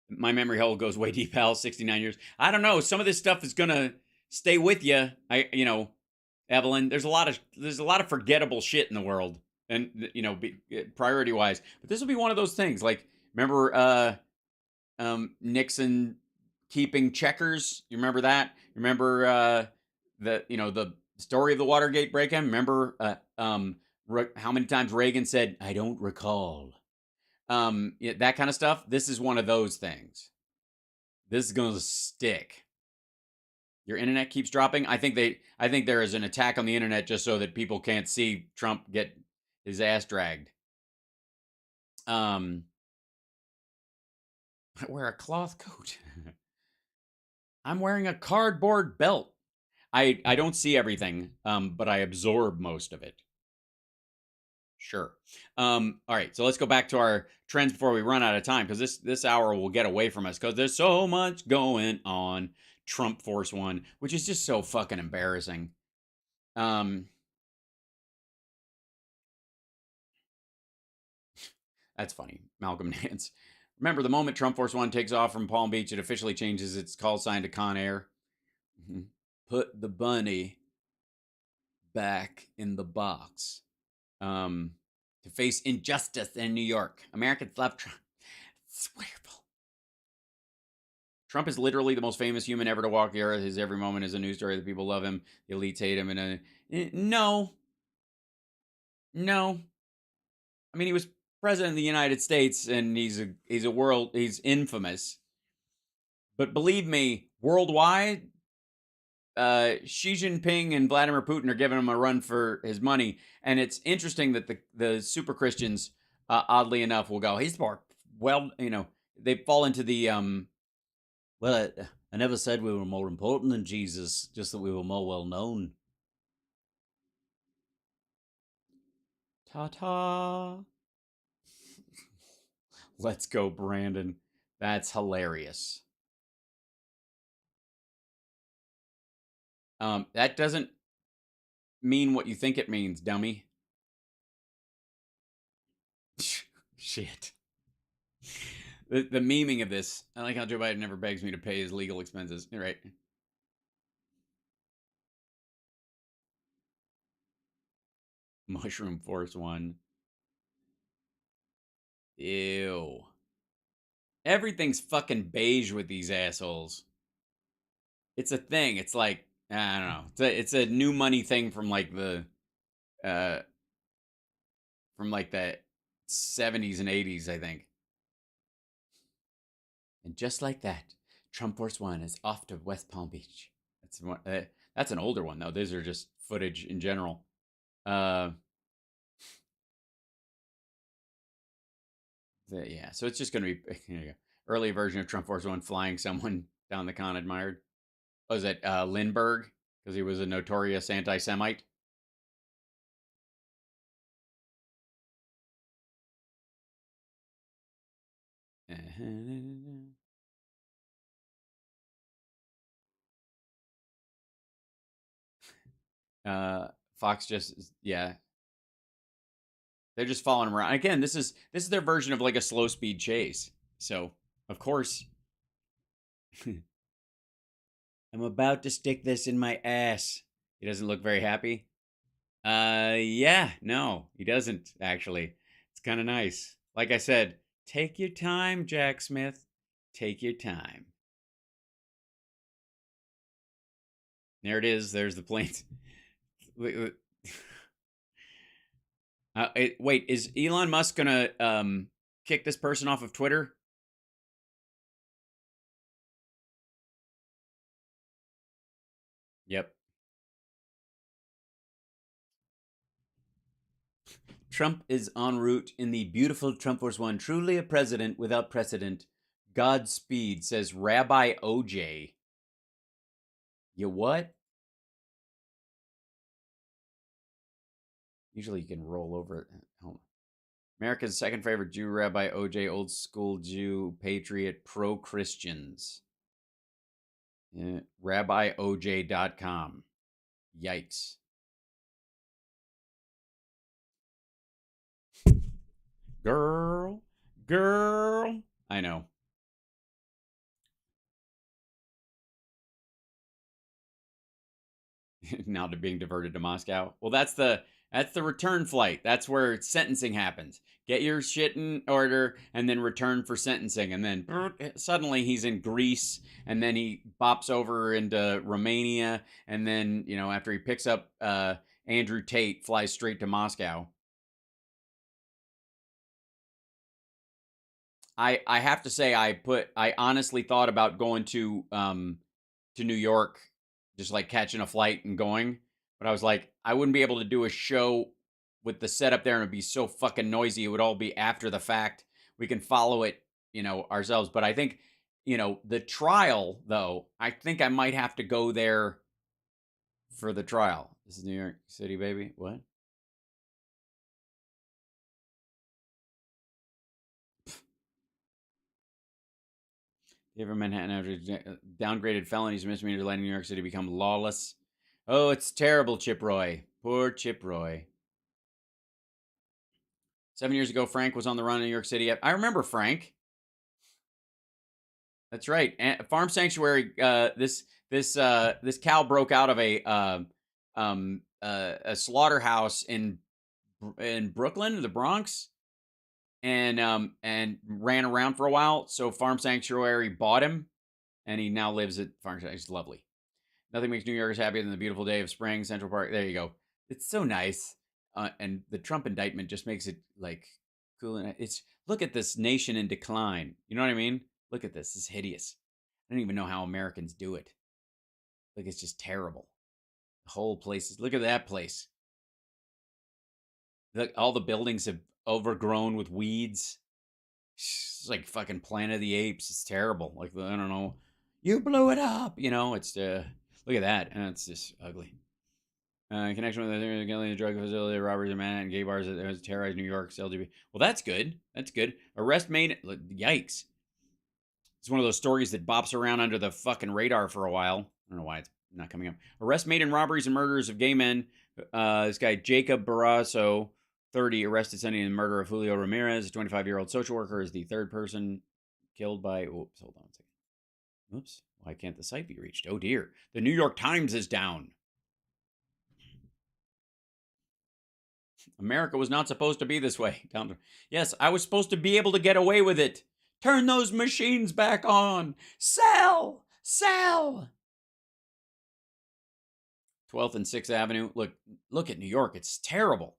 My memory hole goes way deep, pal. 69 years. I don't know. Some of this stuff is going to stay with you. Evelyn, there's a lot of forgettable shit in the world, and priority wise. But this will be one of those things. Like, remember Nixon keeping checkers? You remember that? Remember the story of the Watergate break-in? Remember how many times Reagan said, "I don't recall." That kind of stuff. This is one of those things. This is going to stick. Your internet keeps dropping. I think there is an attack on the internet just so that people can't see Trump get his ass dragged. I wear a cloth coat. I'm wearing a cardboard belt. I don't see everything, but I absorb most of it. Sure. All right, so let's go back to our trends before we run out of time, because this hour will get away from us because there's so much going on. Trump Force One, which is just so fucking embarrassing. That's funny. Malcolm Nance. Remember, the moment Trump Force One takes off from Palm Beach, it officially changes its call sign to Con Air. Put the bunny back in the box. To face injustice in New York. Americans love Trump. It's wonderful. Trump is literally the most famous human ever to walk the earth. His every moment is a news story. The people love him. The elites hate him. No. I mean, he was president of the United States, and he's infamous. But believe me, worldwide, Xi Jinping and Vladimir Putin are giving him a run for his money. And it's interesting that the super Christians, oddly enough, will go, he's more they fall into the well, I never said we were more important than Jesus, just that we were more well known. Ta ta. Let's go, Brandon. That's hilarious. That doesn't mean what you think it means, dummy. Shit. The memeing of this. I like how Joe Biden never begs me to pay his legal expenses. You're right. Mushroom Force One. Ew. Everything's fucking beige with these assholes. It's a thing. It's like I don't know. It's a new money thing uh from like the 70s and 80s, I think. And just like that, Trump Force One is off to West Palm Beach. That's an older one though. These are just footage in general. Uh, yeah. So it's just going to be here you go. Early version of Trump Force One flying someone down the con admired. Was it Lindbergh because he was a notorious anti-Semite? Uh, Fox just yeah, they're just following him around. Again, this is their version of like a slow speed chase. So of course, I'm about to stick this in my ass. He doesn't look very happy. Yeah, no, he doesn't actually. It's kind of nice. Like I said, take your time, Jack Smith. Take your time. There it is. There's the planes. Wait, is Elon Musk gonna kick this person off of Twitter? Yep. Trump is en route in the beautiful Trump Force One. Truly a president without precedent. Godspeed, says Rabbi OJ. You what? Usually you can roll over it. America's second favorite Jew, Rabbi OJ, old school Jew, patriot, pro Christians. Yeah, RabbiOJ.com. Yikes. Girl, girl. I know. Now to being diverted to Moscow. Well, that's the return flight. That's where sentencing happens. Get your shit in order and then return for sentencing. And then suddenly he's in Greece and then he bops over into Romania. And then, after he picks up Andrew Tate, flies straight to Moscow. I have to say I honestly thought about going to New York, just like catching a flight and going. But I was like, I wouldn't be able to do a show with the setup there, and it'd be so fucking noisy. It would all be after the fact. We can follow it, ourselves. But I think, the trial though, I think I might have to go there for the trial. This is New York City, baby. What? Even Manhattan after downgraded felonies, misdemeanors, letting New York City become lawless. Oh, it's terrible, Chip Roy. Poor Chip Roy. 7 years ago, Frank was on the run in New York City. I remember Frank. That's right. Farm Sanctuary. This cow broke out of a slaughterhouse in Brooklyn, the Bronx, and ran around for a while. So Farm Sanctuary bought him, and he now lives at Farm Sanctuary. It's lovely. Nothing makes New Yorkers happier than the beautiful day of spring, Central Park. There you go. It's so nice. And the Trump indictment just makes it like cool. And it's look at this nation in decline. You know what I mean? Look at this. It's hideous. I don't even know how Americans do it. Like it's just terrible. The whole place is. Look at that place. Look, all the buildings have overgrown with weeds. It's like fucking Planet of the Apes. It's terrible. Like, I don't know. You blew it up. It's, look at that. And it's just ugly. In connection with the drug facility, robberies in Manhattan, gay bars that has terrorized New York's LGBT. Well, that's good. That's good. Arrest made. Yikes. It's one of those stories that bops around under the fucking radar for a while. I don't know why it's not coming up. Arrest made in robberies and murders of gay men. This guy, Jacob Barrasso, 30, arrested Sunday in the murder of Julio Ramirez, a 25-year-old social worker, is the third person killed by. Oops, hold on a second. Oops. Why can't the site be reached? Oh, dear. The New York Times is down. America was not supposed to be this way. Yes, I was supposed to be able to get away with it. Turn those machines back on. Sell! Sell! 12th and 6th Avenue. Look at New York. It's terrible.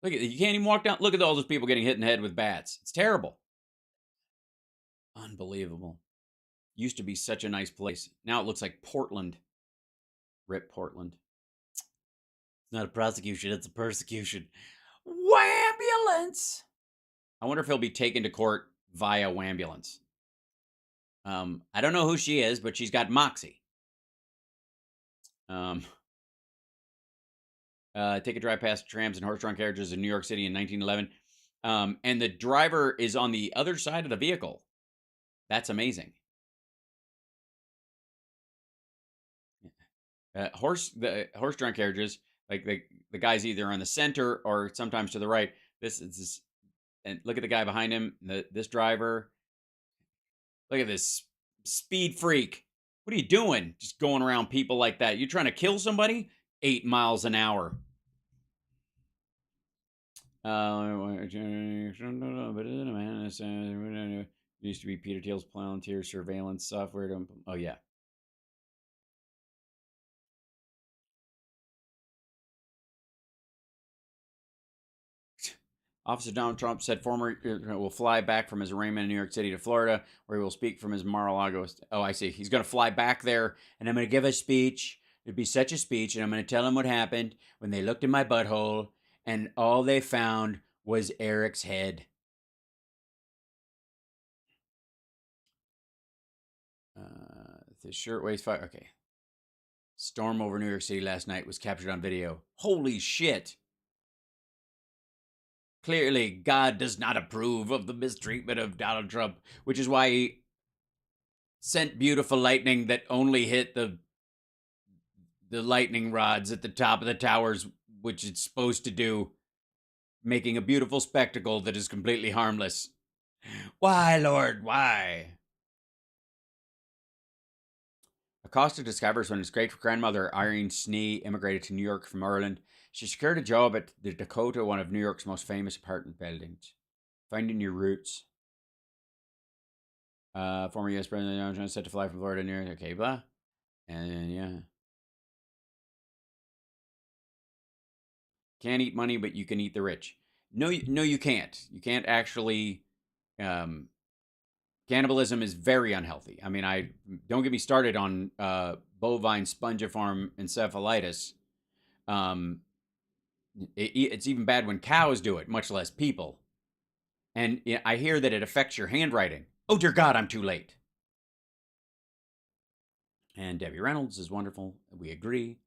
Look at you can't even walk down. Look at all those people getting hit in the head with bats. It's terrible. Unbelievable. Used to be such a nice place. Now it looks like Portland. Rip Portland. It's not a prosecution, it's a persecution. Wambulance! I wonder if he'll be taken to court via Wambulance. I don't know who she is, but she's got moxie. Take a drive past trams and horse-drawn carriages in New York City in 1911. And the driver is on the other side of the vehicle. That's amazing. Horse-drawn carriages, like the guy's either on the center or sometimes to the right. This is, and look at the guy behind him. This driver. Look at this speed freak. What are you doing? Just going around people like that. You trying to kill somebody? 8 miles an hour. Used to be Peter Thiel's Palantir surveillance software. Oh, yeah. Officer Donald Trump said former will fly back from his arraignment in New York City to Florida, where he will speak from his Mar-a-Lago. Oh, I see. He's going to fly back there, and I'm going to give a speech. It'd be such a speech, and I'm going to tell him what happened when they looked in my butthole, and all they found was Eric's head. The shirtwaist fire. Okay. Storm over New York City last night was captured on video. Holy shit. Clearly, God does not approve of the mistreatment of Donald Trump, which is why he sent beautiful lightning that only hit the lightning rods at the top of the towers, which it's supposed to do, making a beautiful spectacle that is completely harmless. Why, Lord, why? Acosta discovers when his great-grandmother Irene Snee immigrated to New York from Ireland, she secured a job at the Dakota, one of New York's most famous apartment buildings. Finding your roots. Former U.S. President Donald Trump set to fly from Florida near. Okay, blah. And yeah. Can't eat money, but you can eat the rich. No, you can't. You can't actually. Cannibalism is very unhealthy. I mean, I don't get me started on bovine spongiform encephalitis. It's even bad when cows do it, much less people. And I hear that it affects your handwriting. Oh, dear God, I'm too late. And Debbie Reynolds is wonderful. We agree.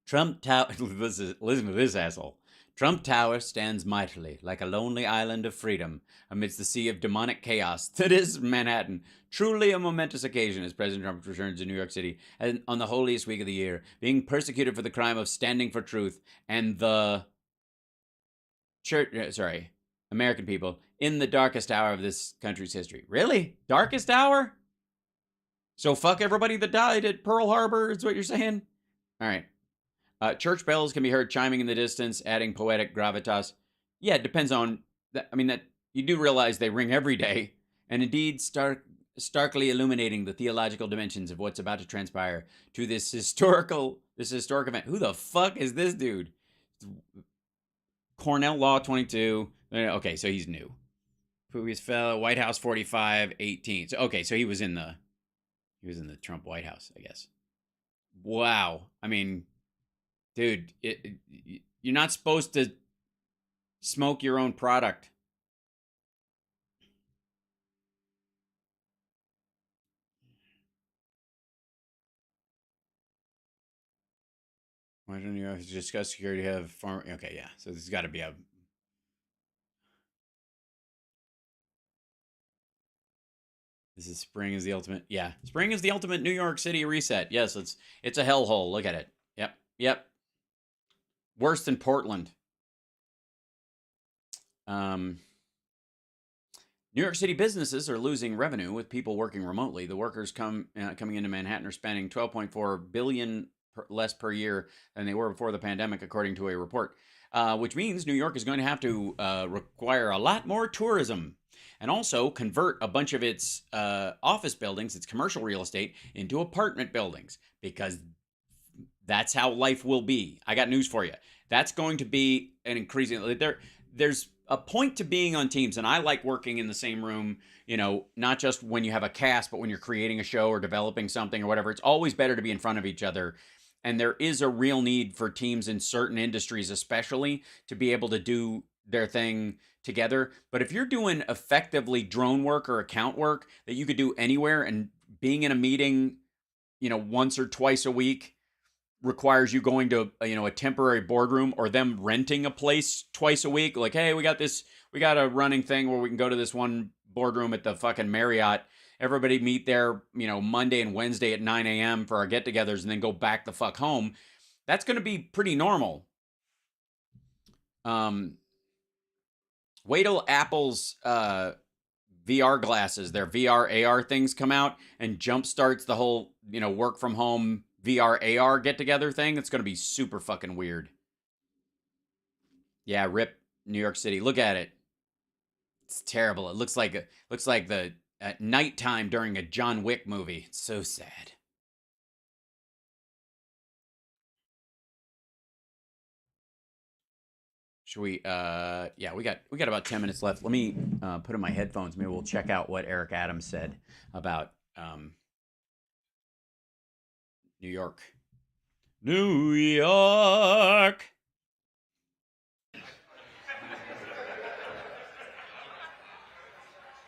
Trump Tower. Listen to this asshole. Trump Tower stands mightily like a lonely island of freedom amidst the sea of demonic chaos that is Manhattan. Truly a momentous occasion as President Trump returns to New York City and on the holiest week of the year, being persecuted for the crime of standing for truth and the American people in the darkest hour of this country's history. Really? Darkest hour? So fuck everybody that died at Pearl Harbor is what you're saying? All right. Church bells can be heard chiming in the distance, adding poetic gravitas. Yeah, it depends on that. I mean, that you do realize they ring every day, and indeed starkly illuminating the theological dimensions of what's about to transpire to this historic event. Who the fuck is this dude? Cornell Law 22. Okay, so he's new. Previous fellow, White House 45, 18. So okay, so he was in the Trump White House, I guess. Wow. I mean, dude, you're not supposed to smoke your own product. Why don't you have to discuss security? Have farm? Okay, yeah. So there's got to be a. This is spring is the ultimate. Yeah, spring is the ultimate New York City reset. Yes, it's a hellhole. Look at it. Yep, yep. Worse than Portland. Um, New York City businesses are losing revenue with people working remotely. The workers coming into Manhattan are spending 12.4 billion less per year than they were before the pandemic, according to a report. Which means New York is going to have to require a lot more tourism and also convert a bunch of its office buildings, its commercial real estate, into apartment buildings because that's how life will be. I got news for you. That's going to be an increasing there's a point to being on teams, and I like working in the same room, not just when you have a cast, but when you're creating a show or developing something or whatever. It's always better to be in front of each other. And there is a real need for teams in certain industries, especially, to be able to do their thing together. But if you're doing effectively drone work or account work that you could do anywhere, and being in a meeting, once or twice a week requires you going to a temporary boardroom or them renting a place twice a week, like, hey, we got a running thing where we can go to this one boardroom at the fucking Marriott. Everybody meet there, Monday and Wednesday at 9 a.m. for our get-togethers and then go back the fuck home. That's going to be pretty normal. Wait till Apple's VR glasses, their VR AR things come out and jumpstarts the whole, work from home VR AR get together thing. It's going to be super fucking weird. Yeah, rip New York City. Look at it. It's terrible. It looks like the at nighttime during a John Wick movie. It's so sad. Should we yeah, we got about 10 minutes left. Let me put in my headphones. Maybe we'll check out what Eric Adams said about New York. New York.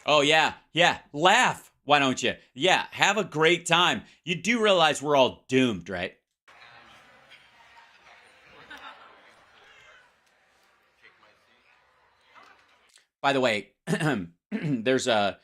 Oh, yeah. Yeah. Laugh. Why don't you? Yeah. Have a great time. You do realize we're all doomed, right? By the way, there's a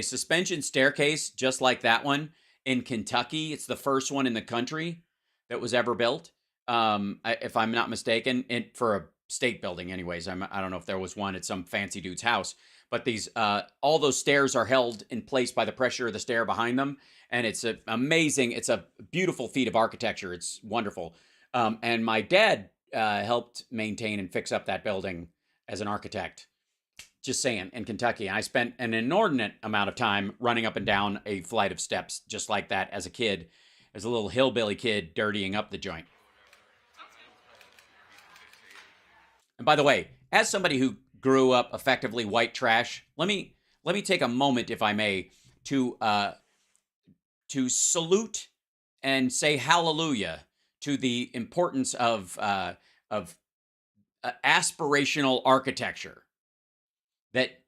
suspension staircase just like that one in Kentucky. It's the first one in the country that was ever built. If I'm not mistaken, for a state building, anyways. I don't know if there was one at some fancy dude's house, but these all those stairs are held in place by the pressure of the stair behind them, and it's amazing. It's a beautiful feat of architecture. It's wonderful. And my dad helped maintain and fix up that building as an architect. Just saying, in Kentucky. I spent an inordinate amount of time running up and down a flight of steps just like that as a kid, as a little hillbilly kid dirtying up the joint. And by the way, as somebody who grew up effectively white trash, let me take a moment, if I may, to salute and say hallelujah to the importance of aspirational architecture. That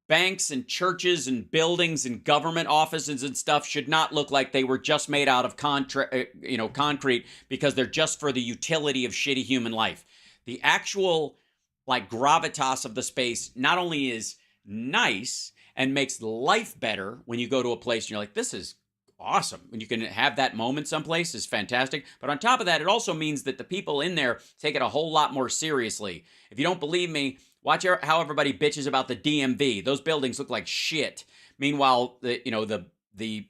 banks and churches and buildings and government offices and stuff should not look like they were just made out of concrete because they're just for the utility of shitty human life. The actual gravitas of the space not only is nice and makes life better when you go to a place and you're like, this is awesome. When you can have that moment someplace is fantastic. But on top of that, it also means that the people in there take it a whole lot more seriously. If you don't believe me, watch how everybody bitches about the DMV. Those buildings look like shit. Meanwhile, the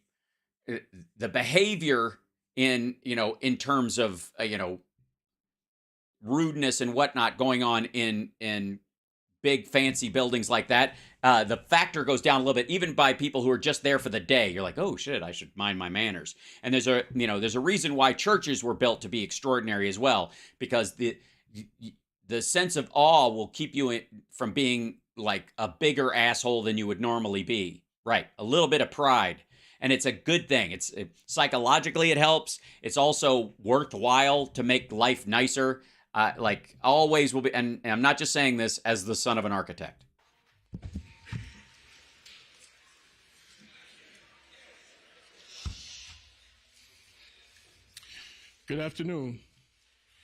behavior in terms of rudeness and whatnot going on in big fancy buildings like that, the factor goes down a little bit, even by people who are just there for the day. You're like, oh shit, I should mind my manners. And there's a reason why churches were built to be extraordinary as well, because the sense of awe will keep you from being like a bigger asshole than you would normally be. Right. A little bit of pride. And it's a good thing. Psychologically, it helps. It's also worthwhile to make life nicer. Always will be. And I'm not just saying this as the son of an architect.
Good afternoon.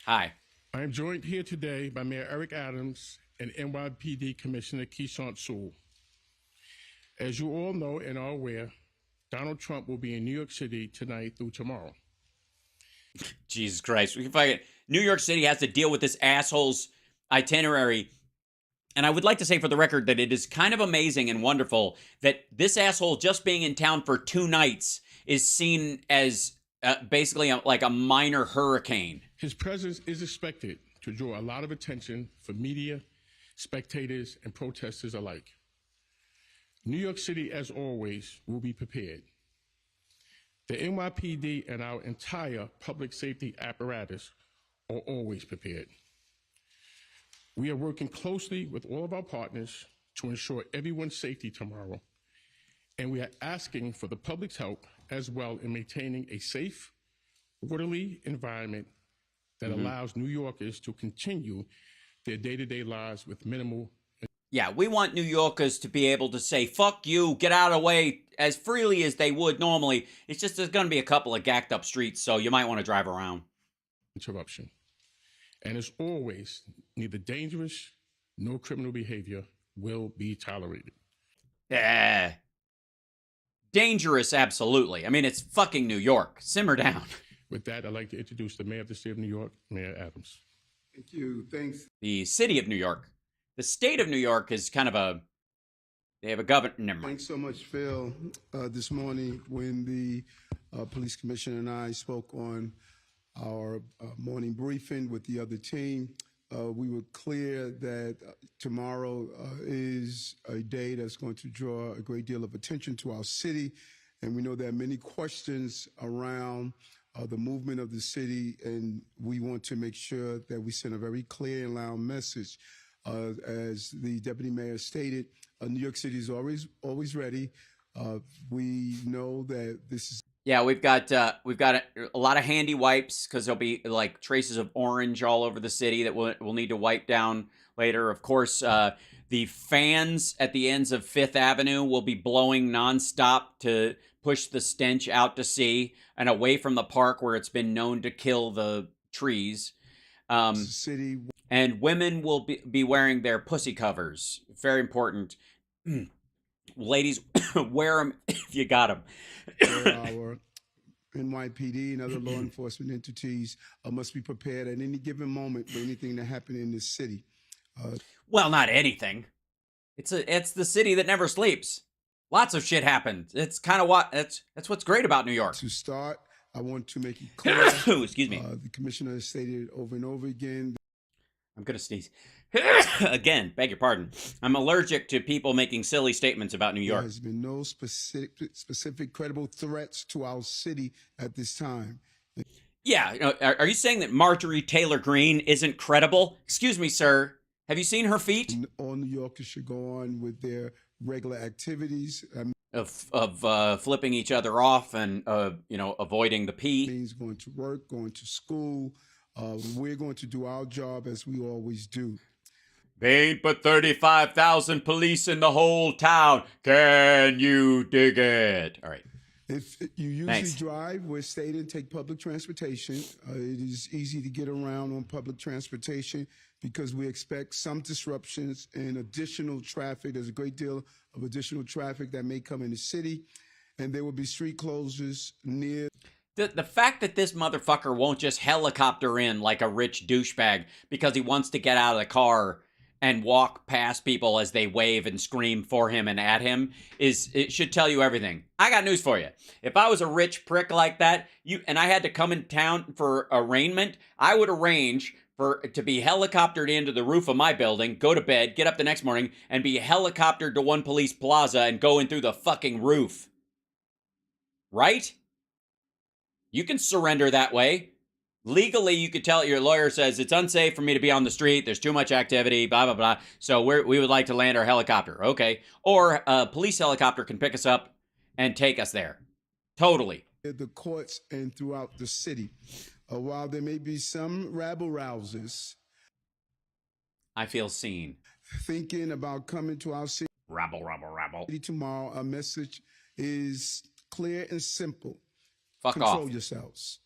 Hi.
I am joined here today by Mayor Eric Adams and NYPD Commissioner Keishant Sewell. As you all know and are aware, Donald Trump will be in New York City tonight through tomorrow.
Jesus Christ. New York City has to deal with this asshole's itinerary. And I would like to say for the record that it is kind of amazing and wonderful that this asshole just being in town for 2 nights is seen as basically like a minor hurricane.
His presence is expected to draw a lot of attention for media, spectators, and protesters alike. New York City, as always, will be prepared. The NYPD and our entire public safety apparatus are always prepared. We are working closely with all of our partners to ensure everyone's safety tomorrow, and we are asking for the public's help as well in maintaining a safe, orderly environment that allows New Yorkers to continue their day-to-day lives with minimal.
Yeah, we want New Yorkers to be able to say, fuck you, get out of the way, as freely as they would normally. It's just there's going to be a couple of gacked up streets, so you might want to drive around.
Interruption. And as always, neither dangerous nor criminal behavior will be tolerated.
Yeah. Dangerous, absolutely. I mean, it's fucking New York. Simmer down.
With that, I'd like to introduce the Mayor of the State of New York, Mayor Adams.
Thank you. Thanks.
The city of New York. The state of New York is kind of they have a governor. Never mind.
Thanks so much, Phil. This morning, when the police commissioner and I spoke on our morning briefing with the other team, we were clear that tomorrow is a day that's going to draw a great deal of attention to our city. And we know there are many questions around the movement of the city, and we want to make sure that we send a very clear and loud message. As the deputy mayor stated, New York City is always ready. We know that this is.
Yeah, we've got a lot of handy wipes because there'll be like traces of orange all over the city that we'll need to wipe down later. Of course, the fans at the ends of Fifth Avenue will be blowing nonstop to push the stench out to sea and away from the park where it's been known to kill the trees.
City.
And women will be wearing their pussy covers. Very important. Ladies, wear them if you got them.
Our NYPD and other law enforcement entities must be prepared at any given moment for anything to happen in this city.
Well, not anything. It's the city that never sleeps. Lots of shit happens. It's kind of that's what's great about New York.
To start, I want to make it clear.
Excuse me.
The commissioner has stated over and over again.
I'm going to sneeze. Again, beg your pardon. I'm allergic to people making silly statements about New York.
There has been no specific credible threats to our city at this time.
Yeah, are you saying that Marjorie Taylor Greene isn't credible? Excuse me, sir. Have you seen her feet?
All New Yorkers should go on with their regular activities.
Of flipping each other off and avoiding the pee.
Means going to work, going to school. We're going to do our job as we always do.
They ain't but 35,000 police in the whole town. Can you dig it? All right.
If you usually drive, we're staying and take public transportation. It is easy to get around on public transportation because we expect some disruptions and additional traffic. There's a great deal of additional traffic that may come in the city, and there will be street closures near.
The fact that this motherfucker won't just helicopter in like a rich douchebag because he wants to get out of the car and walk past people as they wave and scream for him and at him it should tell you everything. I got news for you. If I was a rich prick like that, and I had to come in town for arraignment, I would arrange to be helicoptered into the roof of my building, go to bed, get up the next morning, and be helicoptered to One Police Plaza and go in through the fucking roof. Right? You can surrender that way. Legally, you could tell your lawyer says it's unsafe for me to be on the street. There's too much activity, blah, blah, blah. So we would like to land our helicopter. Okay. Or a police helicopter can pick us up and take us there. Totally.
The courts and throughout the city. While there may be some rabble-rousers.
I feel seen.
Thinking about coming to our city.
Rabble.
Tomorrow, our message is clear and simple.
Fuck off.
Control yourselves.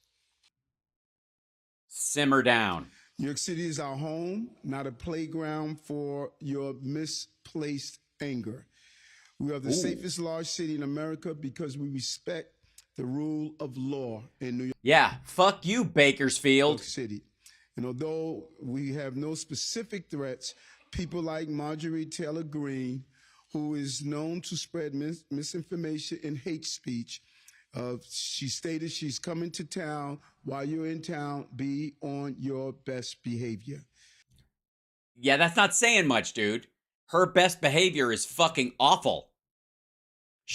Simmer down.
New York City is our home, not a playground for your misplaced anger. We are the safest large city in America because we respect the rule of law in New York
Yeah, fuck you, Bakersfield.
City. And although we have no specific threats, people like Marjorie Taylor Greene, who is known to spread misinformation and hate speech, she stated she's coming to town. While you're in town, be on your best behavior.
Yeah, that's not saying much, dude. Her best behavior is fucking awful.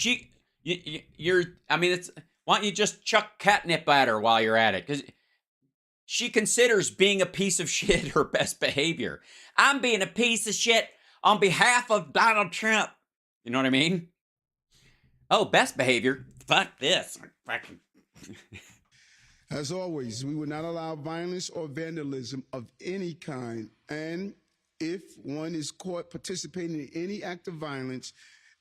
I mean, why don't you just chuck catnip at her while you're at it? Because she considers being a piece of shit her best behavior. I'm being a piece of shit on behalf of Donald Trump. You know what I mean? Oh, best behavior? Fuck this. Fucking.
As always, we will not allow violence or vandalism of any kind. And if one is caught participating in any act of violence,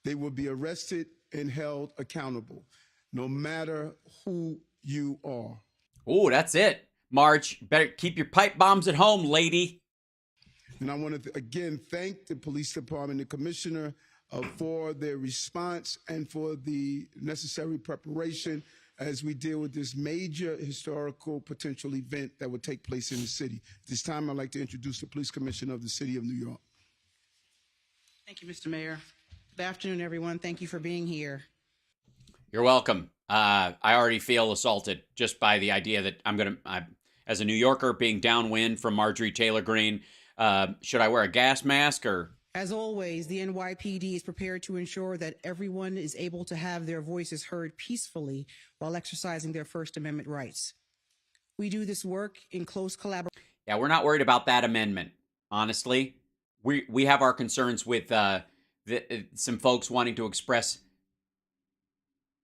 they will be arrested and held accountable, no matter who you are.
Oh, that's it. Marge, better keep your pipe bombs at home, lady.
And I want to, again, thank the police department, the commissioner, for their response and for the necessary preparation as we deal with this major historical potential event that would take place in the city. This time, I'd like to introduce the police commissioner of the city of New York.
Thank you, Mr. Mayor. Good afternoon, everyone. Thank you for being here.
You're welcome. I already feel assaulted just by the idea that as a New Yorker, being downwind from Marjorie Taylor Greene, should I wear a gas mask or?
As always, the NYPD is prepared to ensure that everyone is able to have their voices heard peacefully while exercising their First Amendment rights. We do this work in close collaboration.
Yeah, we're not worried about that amendment, honestly. We have our concerns with some folks wanting to express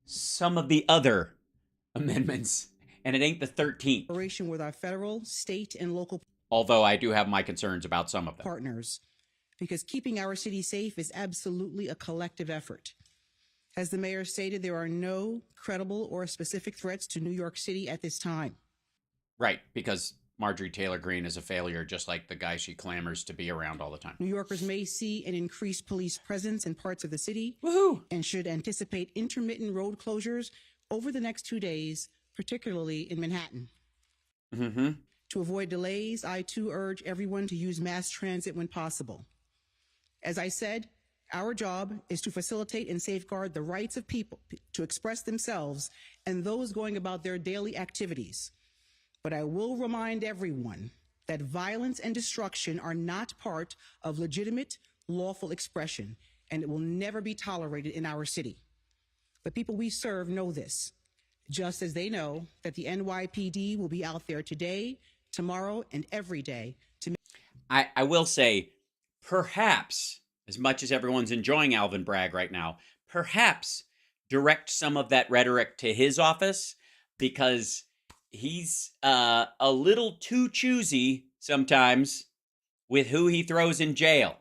some of the other amendments, and it ain't the 13th.
With our federal, state, and local
Although I do have my concerns about some of them.
partners, because keeping our city safe is absolutely a collective effort. As the mayor stated, there are no credible or specific threats to New York City at this time.
Right, because Marjorie Taylor Greene is a failure, just like the guy she clamors to be around all the time.
New Yorkers may see an increased police presence in parts of the city.
Woohoo!
And should anticipate intermittent road closures over the next 2 days, particularly in Manhattan.
Mm-hmm.
To avoid delays, I too urge everyone to use mass transit when possible. As I said, our job is to facilitate and safeguard the rights of people to express themselves and those going about their daily activities. But I will remind everyone that violence and destruction are not part of legitimate, lawful expression, and it will never be tolerated in our city. The people we serve know this, just as they know that the NYPD will be out there today, tomorrow, and every day to
I will say, perhaps, as much as everyone's enjoying Alvin Bragg right now, perhaps direct some of that rhetoric to his office, because he's a little too choosy sometimes with who he throws in jail.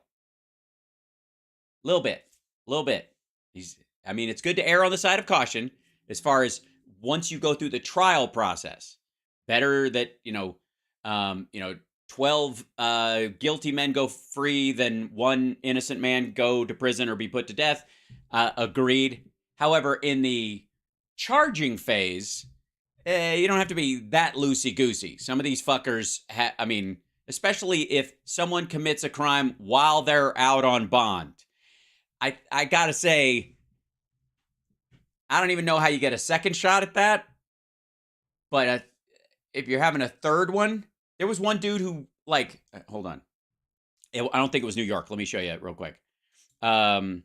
Little bit. It's good to err on the side of caution as far as once you go through the trial process. Better that, 12 guilty men go free than one innocent man go to prison or be put to death. Agreed. However, in the charging phase, you don't have to be that loosey-goosey. Some of these fuckers, especially if someone commits a crime while they're out on bond. I gotta say, I don't even know how you get a second shot at that. But if you're having a third one, there was one dude who, hold on. I don't think it was New York. Let me show you it real quick. Bill.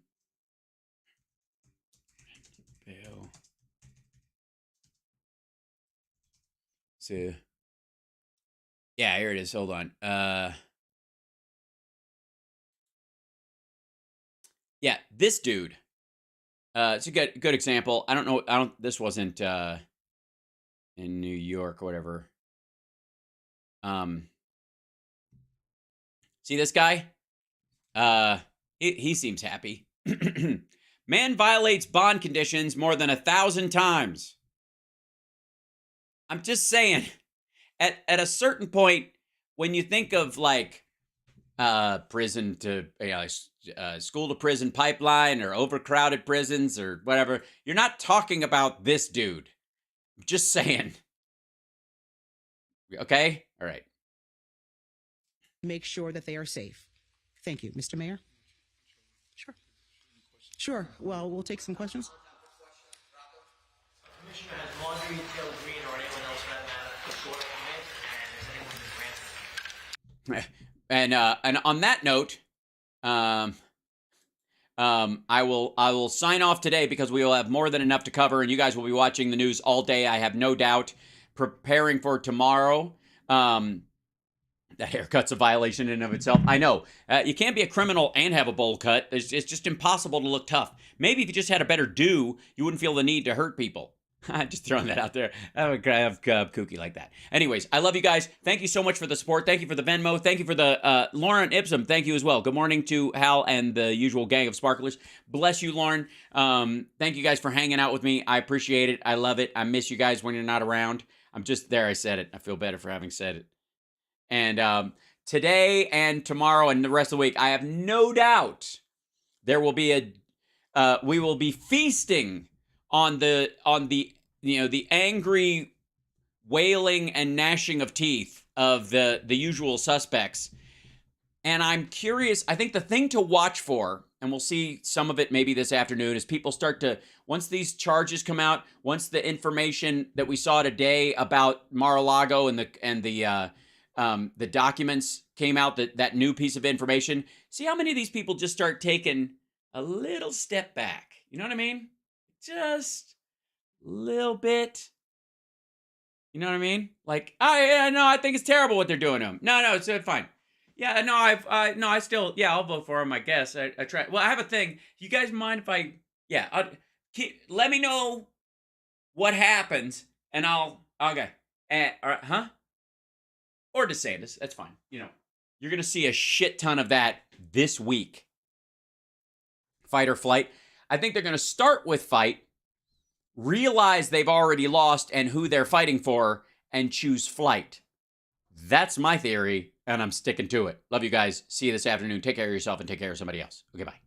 So, yeah, here it is. Hold on. Yeah, this dude. It's a good example. I don't know. This wasn't in New York or whatever. See this guy? He seems happy. Man violates bond conditions more than 1,000 times. I'm just saying, at a certain point, when you think of like prison to school to prison pipeline or overcrowded prisons or whatever, you're not talking about this dude. Just saying. Okay? All right.
Make sure that they are safe. Thank you. Mr. Mayor? Sure. Sure. Well, we'll take some questions.
Commissioner, has Laundry, Taylor Green, or anyone else for that matter put forward a commit? And has anyone been granted?
And on that note, I will sign off today because we will have more than enough to cover, and you guys will be watching the news all day. I have no doubt. Preparing for tomorrow. That haircut's a violation in and of itself. I know. You can't be a criminal and have a bowl cut. It's just impossible to look tough. Maybe if you just had a better do, you wouldn't feel the need to hurt people. Just throwing that out there. I would have kooky like that. Anyways, I love you guys. Thank you so much for the support. Thank you for the Venmo. Thank you for the Lauren Ipsum. Thank you as well. Good morning to Hal and the usual gang of sparklers. Bless you, Lauren. Thank you guys for hanging out with me. I appreciate it. I love it. I miss you guys when you're not around. I'm just there. I said it. I feel better for having said it. And today and tomorrow and the rest of the week, I have no doubt there will be we will be feasting on the the angry wailing and gnashing of teeth of the usual suspects. And I'm curious, I think the thing to watch for, and we'll see some of it maybe this afternoon, is people start to, once these charges come out, once the information that we saw today about Mar-a-Lago and the documents came out, that new piece of information, see how many of these people just start taking a little step back. You know what I mean? Just a little bit. You know what I mean? Like, oh yeah, no, I think it's terrible what they're doing to him. No, it's fine. Yeah, no, I still, yeah, I'll vote for him, I guess. I try. Well, I have a thing. You guys mind if let me know what happens, and okay. All right, huh? Or DeSantis, that's fine. You know, you're going to see a shit ton of that this week. Fight or flight. I think they're going to start with fight, realize they've already lost and who they're fighting for, and choose flight. That's my theory, and I'm sticking to it. Love you guys. See you this afternoon. Take care of yourself and take care of somebody else. Okay, bye.